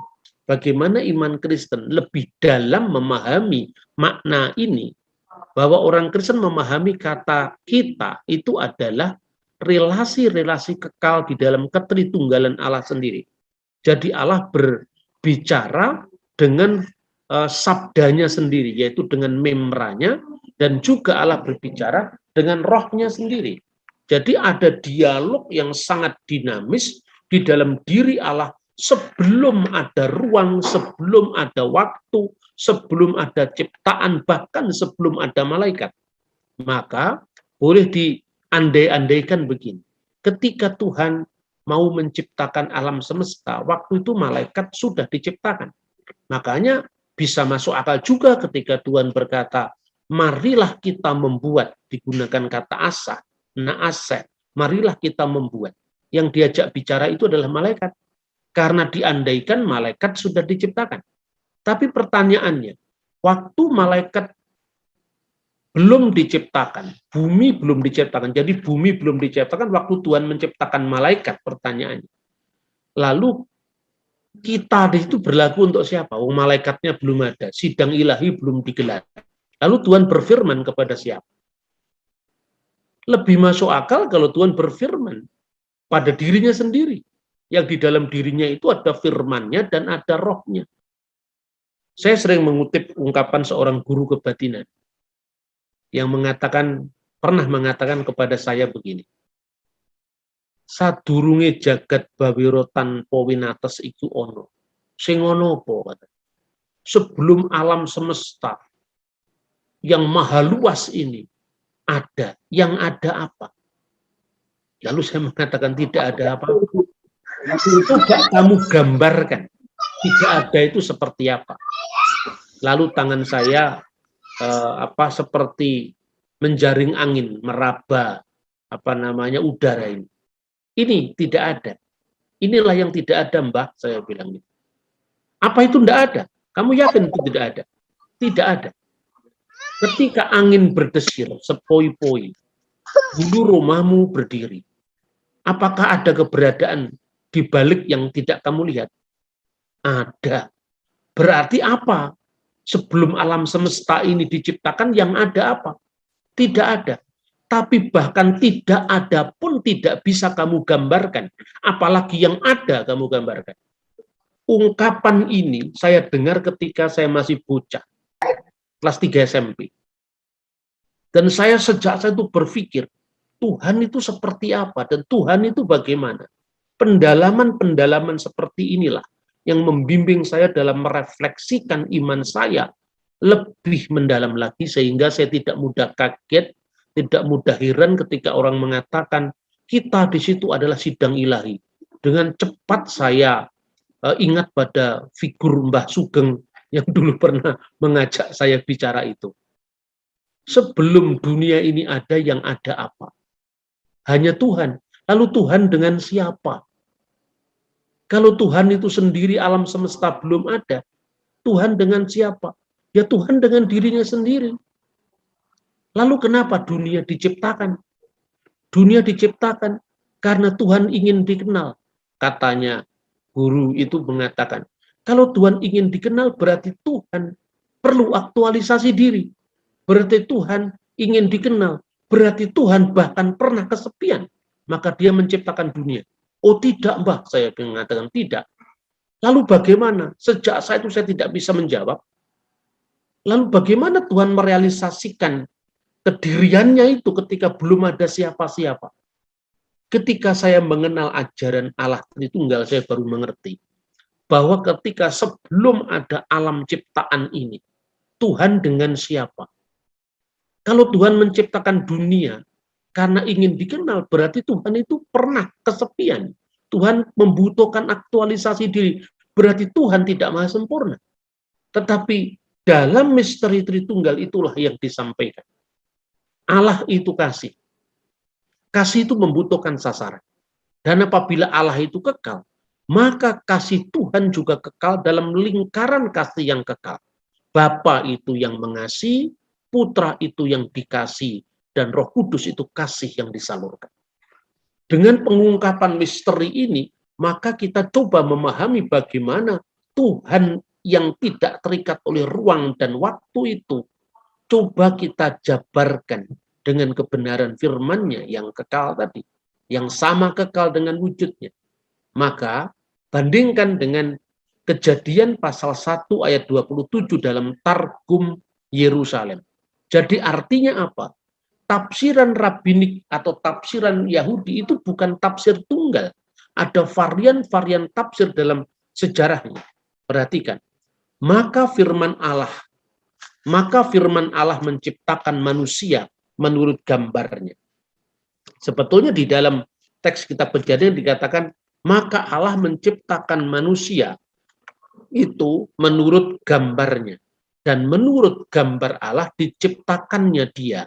bagaimana iman Kristen lebih dalam memahami makna ini, bahwa orang Kristen memahami kata kita itu adalah relasi-relasi kekal di dalam ketritunggalan Allah sendiri. Jadi Allah berbicara dengan sabdanya sendiri, yaitu dengan memranya, dan juga Allah berbicara dengan rohnya sendiri. Jadi ada dialog yang sangat dinamis di dalam diri Allah sebelum ada ruang, sebelum ada waktu, sebelum ada ciptaan, bahkan sebelum ada malaikat. Maka boleh diandai-andaikan begini. Ketika Tuhan mau menciptakan alam semesta, waktu itu malaikat sudah diciptakan. Makanya bisa masuk akal juga ketika Tuhan berkata, marilah kita membuat, digunakan kata asa, na'aseh, marilah kita membuat. Yang diajak bicara itu adalah malaikat. Karena diandaikan malaikat sudah diciptakan. Tapi pertanyaannya, waktu malaikat belum diciptakan, bumi belum diciptakan, jadi bumi belum diciptakan waktu Tuhan menciptakan malaikat, pertanyaannya. Lalu kita di situ berlaku untuk siapa? Oh, malaikatnya belum ada, sidang ilahi belum digelar. Lalu Tuhan berfirman kepada siapa? Lebih masuk akal kalau Tuhan berfirman pada dirinya sendiri. Yang di dalam dirinya itu ada firman-Nya dan ada rohnya. Saya sering mengutip ungkapan seorang guru kebatinan yang pernah mengatakan kepada saya begini. Sadurunge jagat bawirotan powinates iku ono. Sing ono apa kata? Sebelum alam semesta yang maha luas ini ada, yang ada apa? Lalu saya mengatakan tidak ada apa-apa. Coba kamu gambarkan, tidak ada itu seperti apa. Lalu tangan saya seperti menjaring angin, meraba udara ini. Ini tidak ada. Inilah yang tidak ada, Mbah, saya bilang. Apa itu tidak ada? Kamu yakin itu tidak ada? Tidak ada. Ketika angin berdesir, sepoi-poi, bulu rumahmu berdiri. Apakah ada keberadaan di balik yang tidak kamu lihat? Ada. Berarti apa? Sebelum alam semesta ini diciptakan, yang ada apa? Tidak ada. Tapi bahkan tidak ada pun tidak bisa kamu gambarkan. Apalagi yang ada kamu gambarkan. Ungkapan ini saya dengar ketika saya masih bocah. Kelas 3 SMP. Dan saya sejak saya itu berpikir, Tuhan itu seperti apa? Dan Tuhan itu bagaimana? Pendalaman-pendalaman seperti inilah yang membimbing saya dalam merefleksikan iman saya lebih mendalam lagi, sehingga saya tidak mudah kaget, tidak mudah heran ketika orang mengatakan kita di situ adalah sidang ilahi. Dengan cepat saya ingat pada figur Mbah Sugeng yang dulu pernah mengajak saya bicara itu. Sebelum dunia ini ada, yang ada apa? Hanya Tuhan. Lalu Tuhan dengan siapa? Kalau Tuhan itu sendiri, alam semesta belum ada, Tuhan dengan siapa? Ya Tuhan dengan dirinya sendiri. Lalu kenapa dunia diciptakan? Dunia diciptakan karena Tuhan ingin dikenal. Katanya guru itu mengatakan, kalau Tuhan ingin dikenal berarti Tuhan perlu aktualisasi diri. Berarti Tuhan ingin dikenal. Berarti Tuhan bahkan pernah kesepian. Maka dia menciptakan dunia. Oh tidak, Mbah, saya mengatakan tidak. Lalu bagaimana? Sejak saya tidak bisa menjawab. Lalu bagaimana Tuhan merealisasikan kediriannya itu ketika belum ada siapa-siapa? Ketika saya mengenal ajaran Allah Tritunggal, saya baru mengerti bahwa ketika sebelum ada alam ciptaan ini, Tuhan dengan siapa? Kalau Tuhan menciptakan dunia karena ingin dikenal, berarti Tuhan itu pernah kesepian. Tuhan membutuhkan aktualisasi diri. Berarti Tuhan tidak maha sempurna. Tetapi dalam misteri Tritunggal itulah yang disampaikan. Allah itu kasih. Kasih itu membutuhkan sasaran. Dan apabila Allah itu kekal, maka kasih Tuhan juga kekal dalam lingkaran kasih yang kekal. Bapa itu yang mengasihi, Putra itu yang dikasih, dan Roh Kudus itu kasih yang disalurkan. Dengan pengungkapan misteri ini, maka kita coba memahami bagaimana Tuhan yang tidak terikat oleh ruang dan waktu itu, coba kita jabarkan dengan kebenaran firman-Nya yang kekal tadi, yang sama kekal dengan wujudnya. Maka bandingkan dengan Kejadian pasal 1 ayat 27 dalam Targum Yerusalem. Jadi artinya apa? Tafsiran rabbinik atau tafsiran Yahudi itu bukan tafsir tunggal. Ada varian-varian tafsir dalam sejarahnya. Perhatikan. Maka firman Allah menciptakan manusia menurut gambarnya. Sebetulnya di dalam teks kitab Kejadian dikatakan, maka Allah menciptakan manusia itu menurut gambarnya. Dan menurut gambar Allah diciptakannya dia.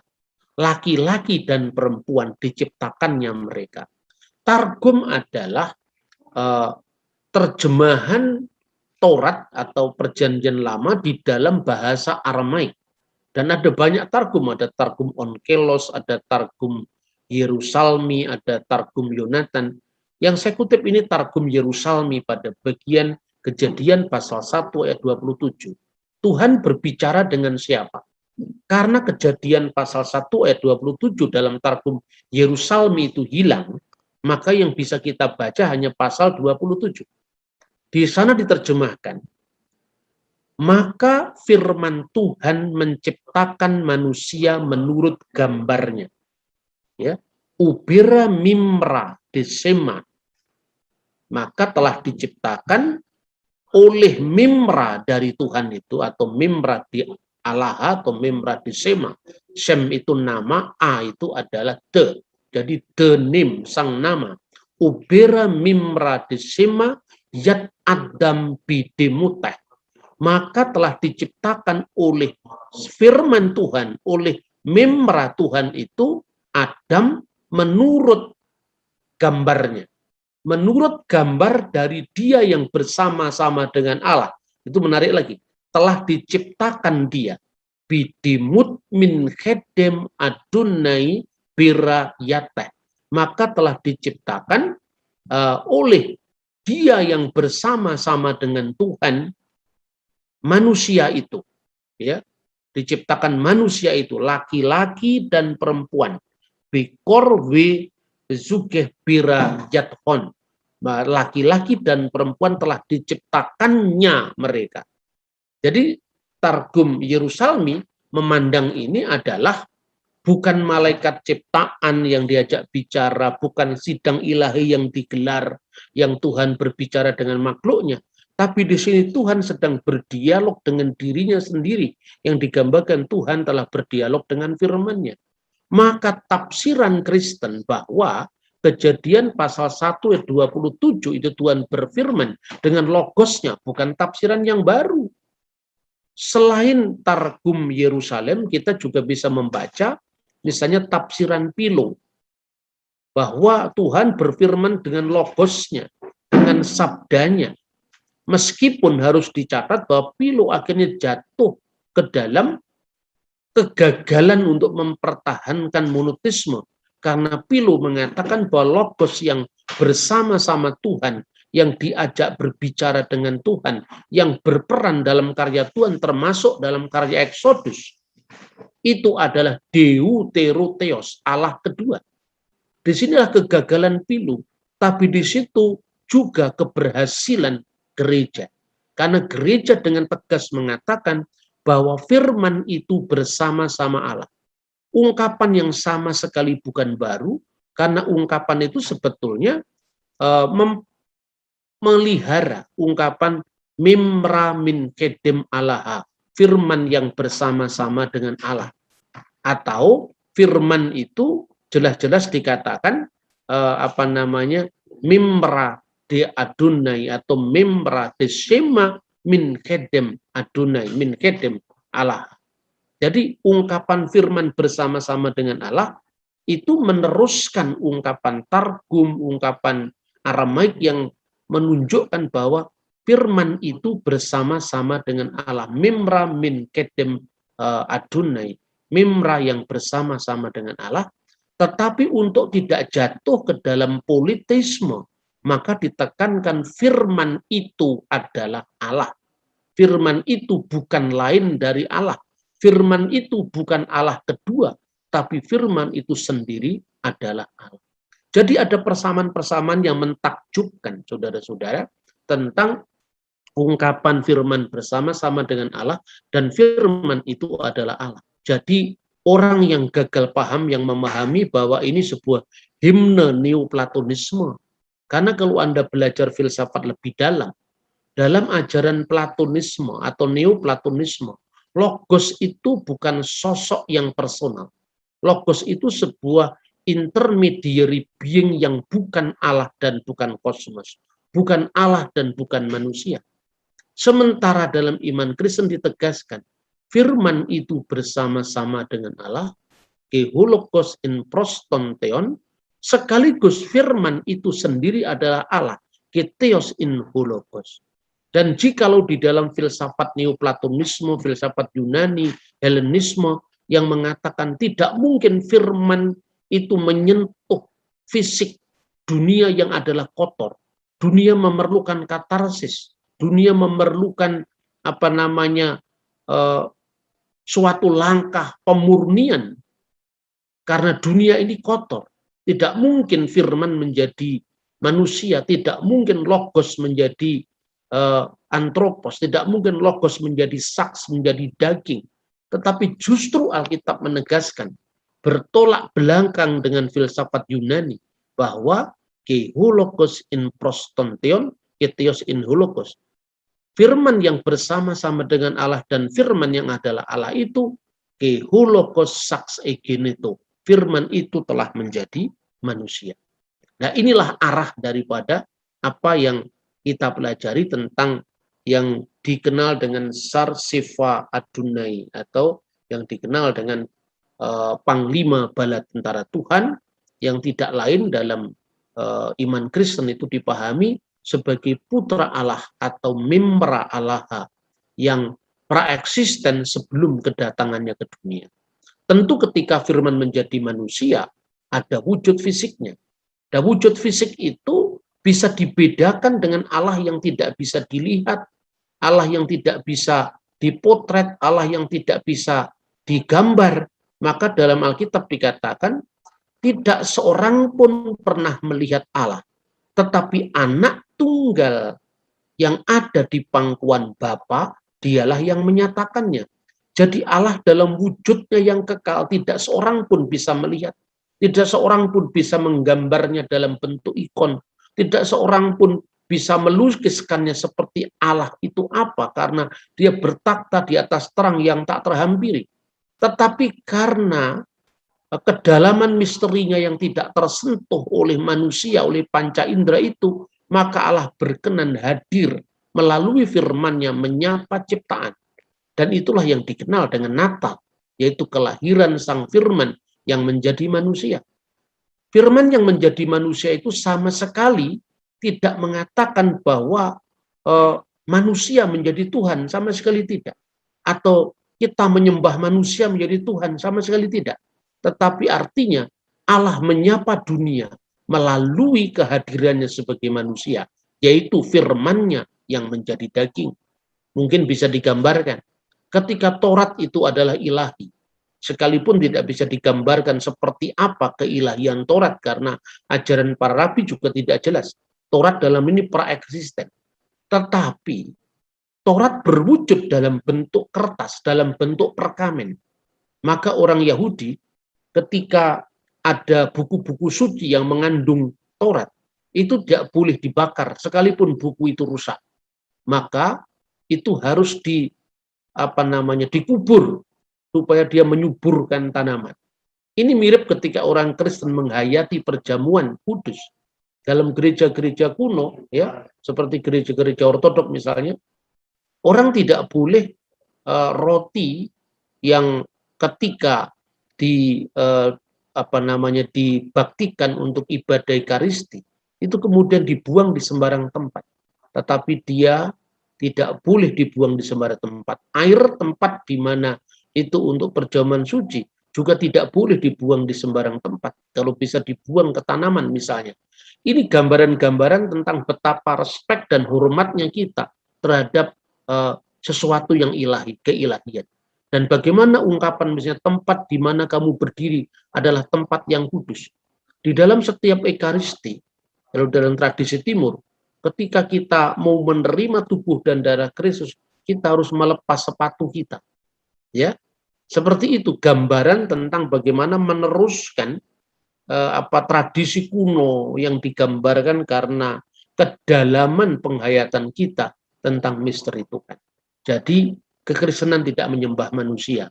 Laki-laki dan perempuan diciptakannya mereka. Targum adalah terjemahan Taurat atau Perjanjian Lama di dalam bahasa Aramaik. Dan ada banyak targum, ada targum Onkelos, ada targum Yerusalmi, ada targum Yonatan. Yang saya kutip ini targum Yerusalmi pada bagian Kejadian pasal 1 ayat 27. Tuhan berbicara dengan siapa? Karena Kejadian pasal 1 ayat 27 dalam targum Yerusalmi itu hilang, maka yang bisa kita baca hanya pasal 27. Di sana diterjemahkan, maka firman Tuhan menciptakan manusia menurut gambarnya. Ya, ubira mimra desema. Maka telah diciptakan oleh mimra dari Tuhan itu, atau mimra di Allah atau mimra di Sema. Sem itu nama, A itu adalah de. Jadi denim sang nama. Ubera mimra di Sema yat adam bidemuteh. Maka telah diciptakan oleh firman Tuhan, oleh mimra Tuhan itu Adam menurut gambarnya. Menurut gambar dari dia yang bersama-sama dengan Allah. Itu menarik lagi. Telah diciptakan dia. Bidimut min khedem adunai birayateh. Maka telah diciptakan oleh dia yang bersama-sama dengan Tuhan, manusia itu. Ya, diciptakan manusia itu, laki-laki dan perempuan. Bikorwe zugeh bira yathon. Laki-laki dan perempuan telah diciptakannya mereka. Jadi Targum Yerusalmi memandang ini adalah bukan malaikat ciptaan yang diajak bicara, bukan sidang ilahi yang digelar, yang Tuhan berbicara dengan makhluknya. Tapi di sini Tuhan sedang berdialog dengan dirinya sendiri, yang digambarkan Tuhan telah berdialog dengan firman-Nya. Maka tafsiran Kristen bahwa Kejadian pasal 1 ayat 27 itu Tuhan berfirman dengan logosnya, bukan tafsiran yang baru. Selain Targum Yerusalem, kita juga bisa membaca misalnya tafsiran Philo, bahwa Tuhan berfirman dengan logosnya, dengan sabdanya. Meskipun harus dicatat bahwa Philo akhirnya jatuh ke dalam kegagalan untuk mempertahankan monoteisme, karena Philo mengatakan bahwa logos yang bersama-sama Tuhan, yang diajak berbicara dengan Tuhan, yang berperan dalam karya Tuhan termasuk dalam karya Exodus, itu adalah Deuterotheos, Allah kedua. Disinilah kegagalan Philo, tapi di situ juga keberhasilan gereja. Karena gereja dengan tegas mengatakan bahwa firman itu bersama-sama Allah. Ungkapan yang sama sekali bukan baru, karena ungkapan itu sebetulnya melihara ungkapan mimra min kedem Allah, firman yang bersama-sama dengan Allah. Atau firman itu jelas-jelas dikatakan mimra de Adonai atau mimra de Shema min kedem Adonai, min kedem Allah. Jadi ungkapan firman bersama-sama dengan Allah itu meneruskan ungkapan targum, ungkapan Aramaik yang menunjukkan bahwa firman itu bersama-sama dengan Allah. Mimra min kedem Adonai, mimra yang bersama-sama dengan Allah. Tetapi untuk tidak jatuh ke dalam politisme, maka ditekankan firman itu adalah Allah. Firman itu bukan lain dari Allah. Firman itu bukan Allah kedua, tapi firman itu sendiri adalah Allah. Jadi ada persamaan-persamaan yang mentakjubkan, saudara-saudara, tentang ungkapan firman bersama-sama dengan Allah, dan firman itu adalah Allah. Jadi orang yang gagal paham, yang memahami bahwa ini sebuah himne neoplatonisme. Karena kalau Anda belajar filsafat lebih dalam ajaran Platonisme atau neoplatonisme, logos itu bukan sosok yang personal. Logos itu sebuah intermediary being yang bukan Allah dan bukan kosmos. Bukan Allah dan bukan manusia. Sementara dalam iman Kristen ditegaskan, firman itu bersama-sama dengan Allah, kehologos in proston theon, sekaligus firman itu sendiri adalah Allah, ketheos in hologos. Dan jikalau di dalam filsafat neoplatonisme, filsafat Yunani, Helenisme, yang mengatakan tidak mungkin firman itu menyentuh fisik dunia yang adalah kotor. Dunia memerlukan katarsis, dunia memerlukan suatu langkah pemurnian karena dunia ini kotor. Tidak mungkin firman menjadi manusia, tidak mungkin logos menjadi antropos, tidak mungkin logos menjadi saks, menjadi daging. Tetapi justru Alkitab menegaskan, bertolak belakang dengan filsafat Yunani, bahwa kehologos in proston theon, ketheos in hologos. Firman yang bersama-sama dengan Allah dan firman yang adalah Allah itu, kehologos saks egeneto. Firman itu telah menjadi manusia. Nah, inilah arah daripada apa yang kita pelajari tentang yang dikenal dengan Sarsifa Adonai, atau yang dikenal dengan Panglima Bala Tentara Tuhan, yang tidak lain dalam iman Kristen itu dipahami sebagai putra Allah atau mimra Allah yang praeksisten sebelum kedatangannya ke dunia. Tentu ketika firman menjadi manusia, ada wujud fisiknya. Dan wujud fisik itu bisa dibedakan dengan Allah yang tidak bisa dilihat, Allah yang tidak bisa dipotret, Allah yang tidak bisa digambar. Maka dalam Alkitab dikatakan, tidak seorang pun pernah melihat Allah, tetapi anak tunggal yang ada di pangkuan Bapa, dialah yang menyatakannya. Jadi Allah dalam wujudnya yang kekal, tidak seorang pun bisa melihat, tidak seorang pun bisa menggambarnya dalam bentuk ikon, tidak seorang pun bisa melukiskannya seperti Allah itu apa, karena dia bertakhta di atas terang yang tak terhampiri. Tetapi karena kedalaman misterinya yang tidak tersentuh oleh manusia, oleh panca indera itu, maka Allah berkenan hadir melalui firman-Nya menyapa ciptaan. Dan itulah yang dikenal dengan Natal, yaitu kelahiran Sang Firman yang menjadi manusia. Firman yang menjadi manusia itu sama sekali tidak mengatakan bahwa manusia menjadi Tuhan, sama sekali tidak. Atau kita menyembah manusia menjadi Tuhan, sama sekali tidak. Tetapi artinya Allah menyapa dunia melalui kehadirannya sebagai manusia, yaitu firman-Nya yang menjadi daging. Mungkin bisa digambarkan, ketika Taurat itu adalah ilahi, sekalipun tidak bisa digambarkan seperti apa keilahian Taurat, karena ajaran para rabi juga tidak jelas. Taurat dalam ini praeksisten. Tetapi Taurat berwujud dalam bentuk kertas, dalam bentuk perkamen. Maka orang Yahudi ketika ada buku-buku suci yang mengandung Taurat, itu tidak boleh dibakar sekalipun buku itu rusak. Maka itu harus dikubur supaya dia menyuburkan tanaman. Ini mirip ketika orang Kristen menghayati perjamuan kudus. Dalam gereja-gereja kuno, ya, seperti gereja-gereja ortodok misalnya, orang tidak boleh roti yang ketika dibaktikan untuk ibadah Ekaristi itu kemudian dibuang di sembarang tempat. Tetapi dia tidak boleh dibuang di sembarang tempat. Air tempat di mana itu untuk perjamuan suci juga tidak boleh dibuang di sembarang tempat. Kalau bisa dibuang ke tanaman misalnya. Ini gambaran-gambaran tentang betapa respek dan hormatnya kita terhadap sesuatu yang ilahi, keilahian. Dan bagaimana ungkapan misalnya tempat di mana kamu berdiri adalah tempat yang kudus. Di dalam setiap Ekaristi, kalau dalam tradisi Timur, ketika kita mau menerima tubuh dan darah Kristus, kita harus melepas sepatu kita. Ya, seperti itu gambaran tentang bagaimana meneruskan tradisi kuno yang digambarkan karena kedalaman penghayatan kita tentang misteri Tuhan. Jadi kekristenan tidak menyembah manusia.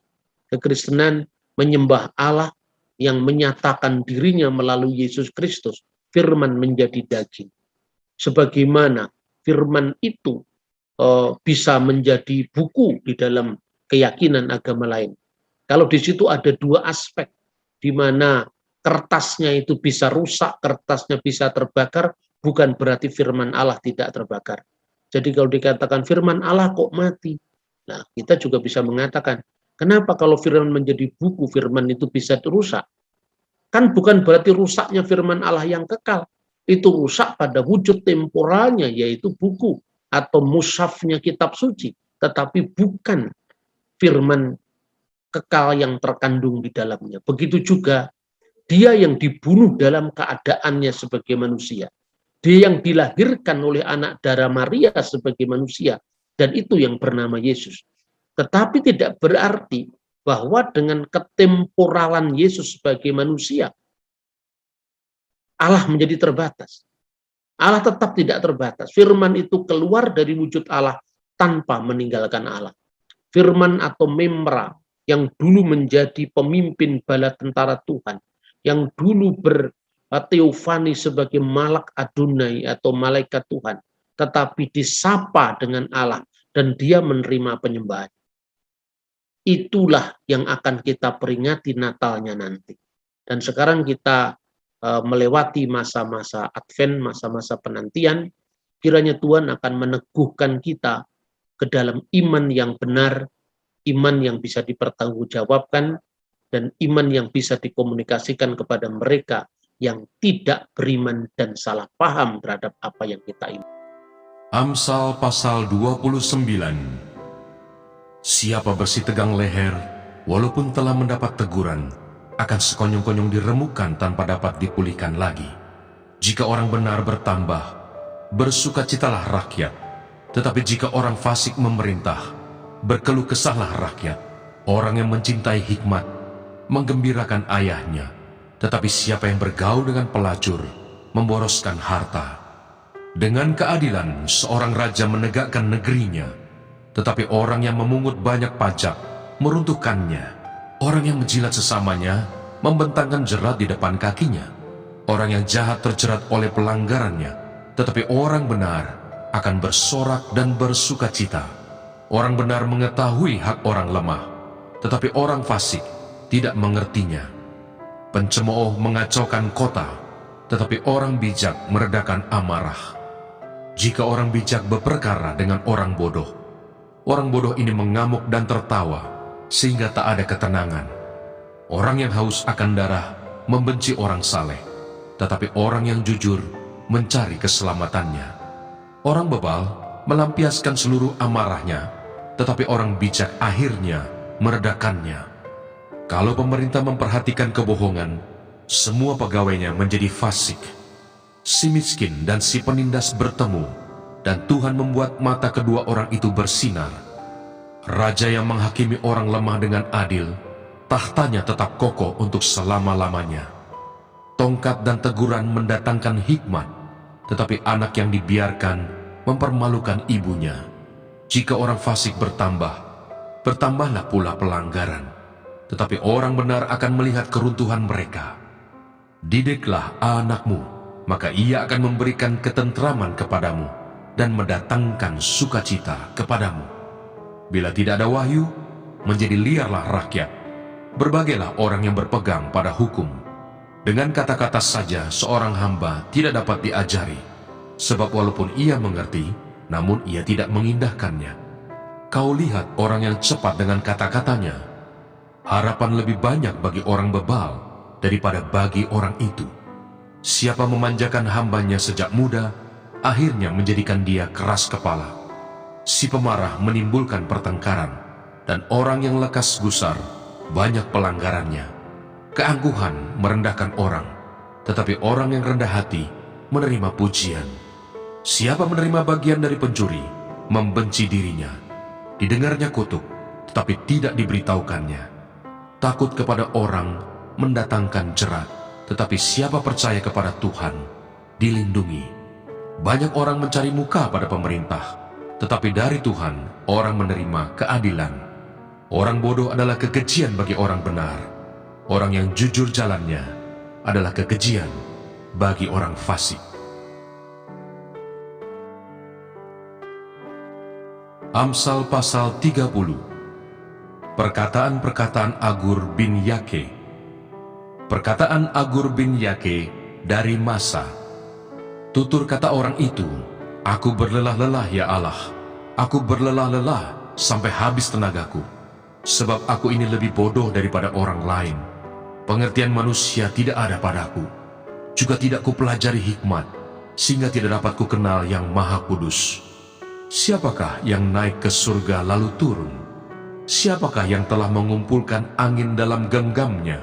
Kekristenan menyembah Allah yang menyatakan dirinya melalui Yesus Kristus, firman menjadi daging. Sebagaimana firman itu bisa menjadi buku di dalam keyakinan agama lain. Kalau di situ ada dua aspek, di mana kertasnya itu bisa rusak, kertasnya bisa terbakar, bukan berarti firman Allah tidak terbakar. Jadi kalau dikatakan firman Allah kok mati, nah kita juga bisa mengatakan, kenapa kalau firman menjadi buku, firman itu bisa rusak? Kan bukan berarti rusaknya firman Allah yang kekal, itu rusak pada wujud temporalnya, yaitu buku atau mushafnya kitab suci, tetapi bukan firman kekal yang terkandung di dalamnya. Begitu juga dia yang dibunuh dalam keadaannya sebagai manusia. Dia yang dilahirkan oleh anak darah Maria sebagai manusia. Dan itu yang bernama Yesus. Tetapi tidak berarti bahwa dengan ketemporalan Yesus sebagai manusia, Allah menjadi terbatas. Allah tetap tidak terbatas. Firman itu keluar dari wujud Allah tanpa meninggalkan Allah. Firman atau Memra yang dulu menjadi pemimpin bala tentara Tuhan, yang dulu berteofani sebagai malak Adonai atau malaikat Tuhan, tetapi disapa dengan Allah dan dia menerima penyembahan. Itulah yang akan kita peringati Natalnya nanti. Dan sekarang kita melewati masa-masa Advent, masa-masa penantian, kiranya Tuhan akan meneguhkan kita ke dalam iman yang benar, iman yang bisa dipertanggungjawabkan, dan iman yang bisa dikomunikasikan kepada mereka yang tidak beriman dan salah paham terhadap apa yang kita iman. Amsal pasal 29. Siapa bersih tegang leher, walaupun telah mendapat teguran, akan sekonyong-konyong diremukan tanpa dapat dipulihkan lagi. Jika orang benar bertambah, bersukacitalah rakyat. Tetapi jika orang fasik memerintah, berkeluh kesahlah rakyat. Orang yang mencintai hikmat, menggembirakan ayahnya. Tetapi siapa yang bergaul dengan pelacur, memboroskan harta. Dengan keadilan, seorang raja menegakkan negerinya. Tetapi orang yang memungut banyak pajak, meruntuhkannya. Orang yang menjilat sesamanya, membentangkan jerat di depan kakinya. Orang yang jahat terjerat oleh pelanggarannya, tetapi orang benar akan bersorak dan bersukacita. Orang benar mengetahui hak orang lemah, tetapi orang fasik tidak mengertinya. Pencemooh mengacaukan kota, tetapi orang bijak meredakan amarah. Jika orang bijak berperkara dengan orang bodoh ini mengamuk dan tertawa, sehingga tak ada ketenangan. Orang yang haus akan darah membenci orang saleh, tetapi orang yang jujur mencari keselamatannya. Orang bebal melampiaskan seluruh amarahnya, tetapi orang bijak akhirnya meredakannya. Kalau pemerintah memperhatikan kebohongan, semua pegawainya menjadi fasik. Si miskin dan si penindas bertemu, dan Tuhan membuat mata kedua orang itu bersinar. Raja yang menghakimi orang lemah dengan adil, tahtanya tetap kokoh untuk selama-lamanya. Tongkat dan teguran mendatangkan hikmat, tetapi anak yang dibiarkan mempermalukan ibunya. Jika orang fasik bertambah, bertambahlah pula pelanggaran, tetapi orang benar akan melihat keruntuhan mereka. Didiklah anakmu, maka ia akan memberikan ketentraman kepadamu dan mendatangkan sukacita kepadamu. Bila tidak ada wahyu, menjadi liarlah rakyat. Berbagailah orang yang berpegang pada hukum. Dengan kata-kata saja seorang hamba tidak dapat diajari, sebab walaupun ia mengerti, namun ia tidak mengindahkannya. Kau lihat orang yang cepat dengan kata-katanya. Harapan lebih banyak bagi orang bebal daripada bagi orang itu. Siapa memanjakan hambanya sejak muda, akhirnya menjadikan dia keras kepala. Si pemarah menimbulkan pertengkaran, dan orang yang lekas gusar banyak pelanggarannya. Keangkuhan merendahkan orang, tetapi orang yang rendah hati menerima pujian. Siapa menerima bagian dari pencuri, membenci dirinya. Didengarnya kutuk, tetapi tidak diberitahukannya. Takut kepada orang mendatangkan jerat, tetapi siapa percaya kepada Tuhan, dilindungi. Banyak orang mencari muka pada pemerintah, tetapi dari Tuhan orang menerima keadilan. Orang bodoh adalah kekejian bagi orang benar. Orang yang jujur jalannya adalah kekejian bagi orang fasik. Amsal pasal 30. Perkataan-perkataan Agur bin Yake. Perkataan Agur bin Yake dari Masa. Tutur kata orang itu, "Aku berlelah-lelah ya Allah, aku berlelah-lelah sampai habis tenagaku, sebab aku ini lebih bodoh daripada orang lain. Pengertian manusia tidak ada padaku, juga tidak kupelajari hikmat, sehingga tidak dapat kukenal yang Maha Kudus. Siapakah yang naik ke surga lalu turun? Siapakah yang telah mengumpulkan angin dalam genggamnya?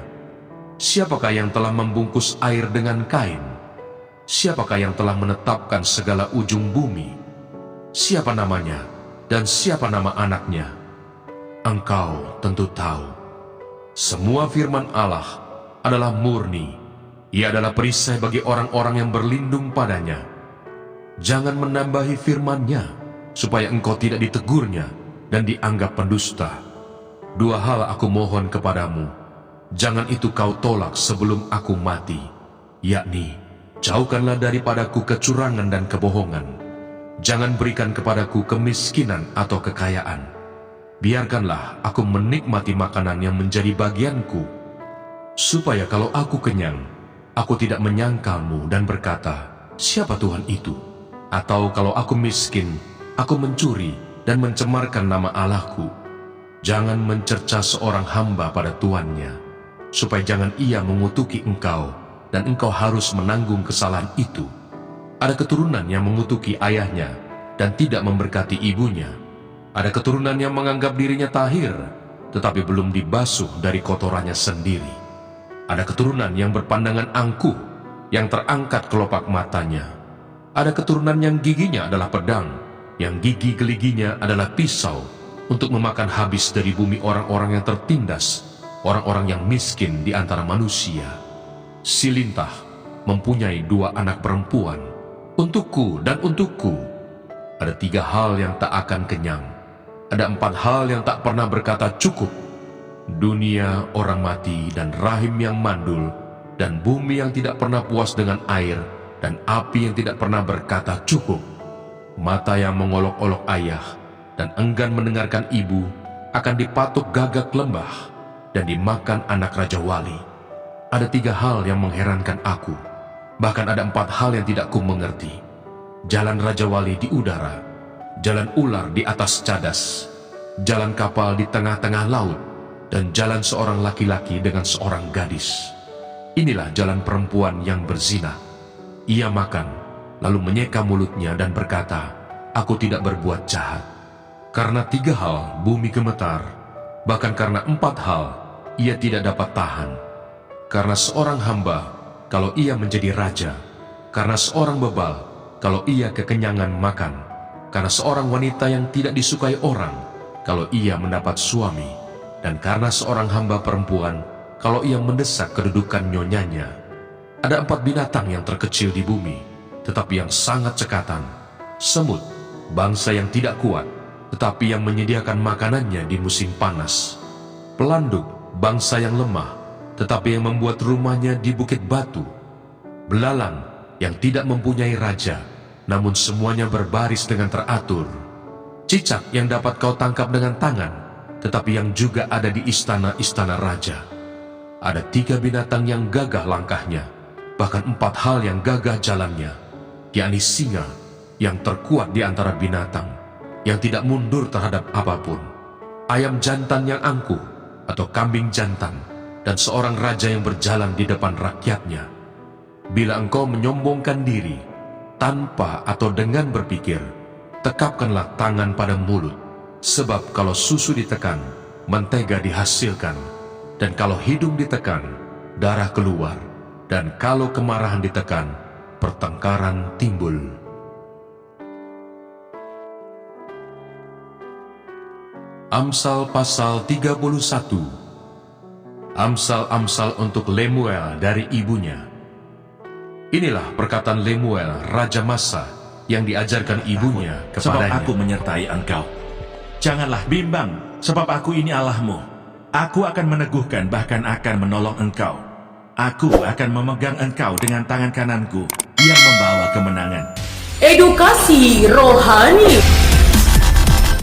Siapakah yang telah membungkus air dengan kain? Siapakah yang telah menetapkan segala ujung bumi? Siapa namanya dan siapa nama anaknya? Engkau tentu tahu. Semua firman Allah adalah murni. Ia adalah perisai bagi orang-orang yang berlindung padanya. Jangan menambahi firman-Nya, supaya engkau tidak ditegurnya dan dianggap pendusta. Dua hal aku mohon kepadamu, jangan itu kau tolak sebelum aku mati, yakni, jauhkanlah daripadaku kecurangan dan kebohongan. Jangan berikan kepadaku kemiskinan atau kekayaan. Biarkanlah aku menikmati makanan yang menjadi bagianku, supaya kalau aku kenyang, aku tidak menyangkalmu dan berkata, siapa Tuhan itu? Atau kalau aku miskin, aku mencuri dan mencemarkan nama Allahku. Jangan mencerca seorang hamba pada tuannya, supaya jangan ia mengutuki engkau, dan engkau harus menanggung kesalahan itu. Ada keturunan yang mengutuki ayahnya dan tidak memberkati ibunya. Ada keturunan yang menganggap dirinya tahir, tetapi belum dibasuh dari kotorannya sendiri. Ada keturunan yang berpandangan angkuh, yang terangkat kelopak matanya. Ada keturunan yang giginya adalah pedang, yang gigi geliginya adalah pisau, untuk memakan habis dari bumi orang-orang yang tertindas, orang-orang yang miskin di antara manusia. Si lintah mempunyai 2 anak perempuan, untukku dan untukku. Ada 3 hal yang tak akan kenyang. Ada 4 hal yang tak pernah berkata cukup. Dunia orang mati dan rahim yang mandul, dan bumi yang tidak pernah puas dengan air, dan api yang tidak pernah berkata cukup. Mata yang mengolok-olok ayah dan enggan mendengarkan ibu akan dipatuk gagak lembah dan dimakan anak Raja Wali. Ada 3 hal yang mengherankan aku, bahkan ada 4 hal yang tidak ku mengerti. Jalan Raja Wali di udara, jalan ular di atas cadas, jalan kapal di tengah-tengah laut, dan jalan seorang laki-laki dengan seorang gadis. Inilah jalan perempuan yang berzina. Ia makan, lalu menyeka mulutnya dan berkata, aku tidak berbuat jahat. Karena 3 hal bumi gemetar, bahkan karena 4 hal ia tidak dapat tahan. Karena seorang hamba, kalau ia menjadi raja, karena seorang bebal, kalau ia kekenyangan makan, karena seorang wanita yang tidak disukai orang kalau ia mendapat suami, dan karena seorang hamba perempuan kalau ia mendesak kedudukan nyonyanya. Ada 4 binatang yang terkecil di bumi, tetapi yang sangat cekatan. Semut, bangsa yang tidak kuat, tetapi yang menyediakan makanannya di musim panas. Pelanduk, bangsa yang lemah, tetapi yang membuat rumahnya di bukit batu. Belalang, yang tidak mempunyai raja, namun semuanya berbaris dengan teratur. Cicak yang dapat kau tangkap dengan tangan, tetapi yang juga ada di istana-istana raja. Ada 3 binatang yang gagah langkahnya, bahkan 4 hal yang gagah jalannya, yakni singa yang terkuat di antara binatang, yang tidak mundur terhadap apapun, ayam jantan yang angkuh atau kambing jantan, dan seorang raja yang berjalan di depan rakyatnya. Bila engkau menyombongkan diri, tanpa atau dengan berpikir, tekapkanlah tangan pada mulut, sebab kalau susu ditekan, mentega dihasilkan, dan kalau hidung ditekan, darah keluar, dan kalau kemarahan ditekan, pertengkaran timbul. Amsal pasal 31. Amsal-amsal untuk Lemuel dari ibunya. Inilah perkataan Lemuel, Raja Masa, yang diajarkan ibunya Sebab kepadanya. aku menyertai engkau. Janganlah bimbang, sebab aku ini Allahmu. Aku akan meneguhkan, bahkan akan menolong engkau. Aku akan memegang engkau dengan tangan kananku yang membawa kemenangan. Edukasi rohani.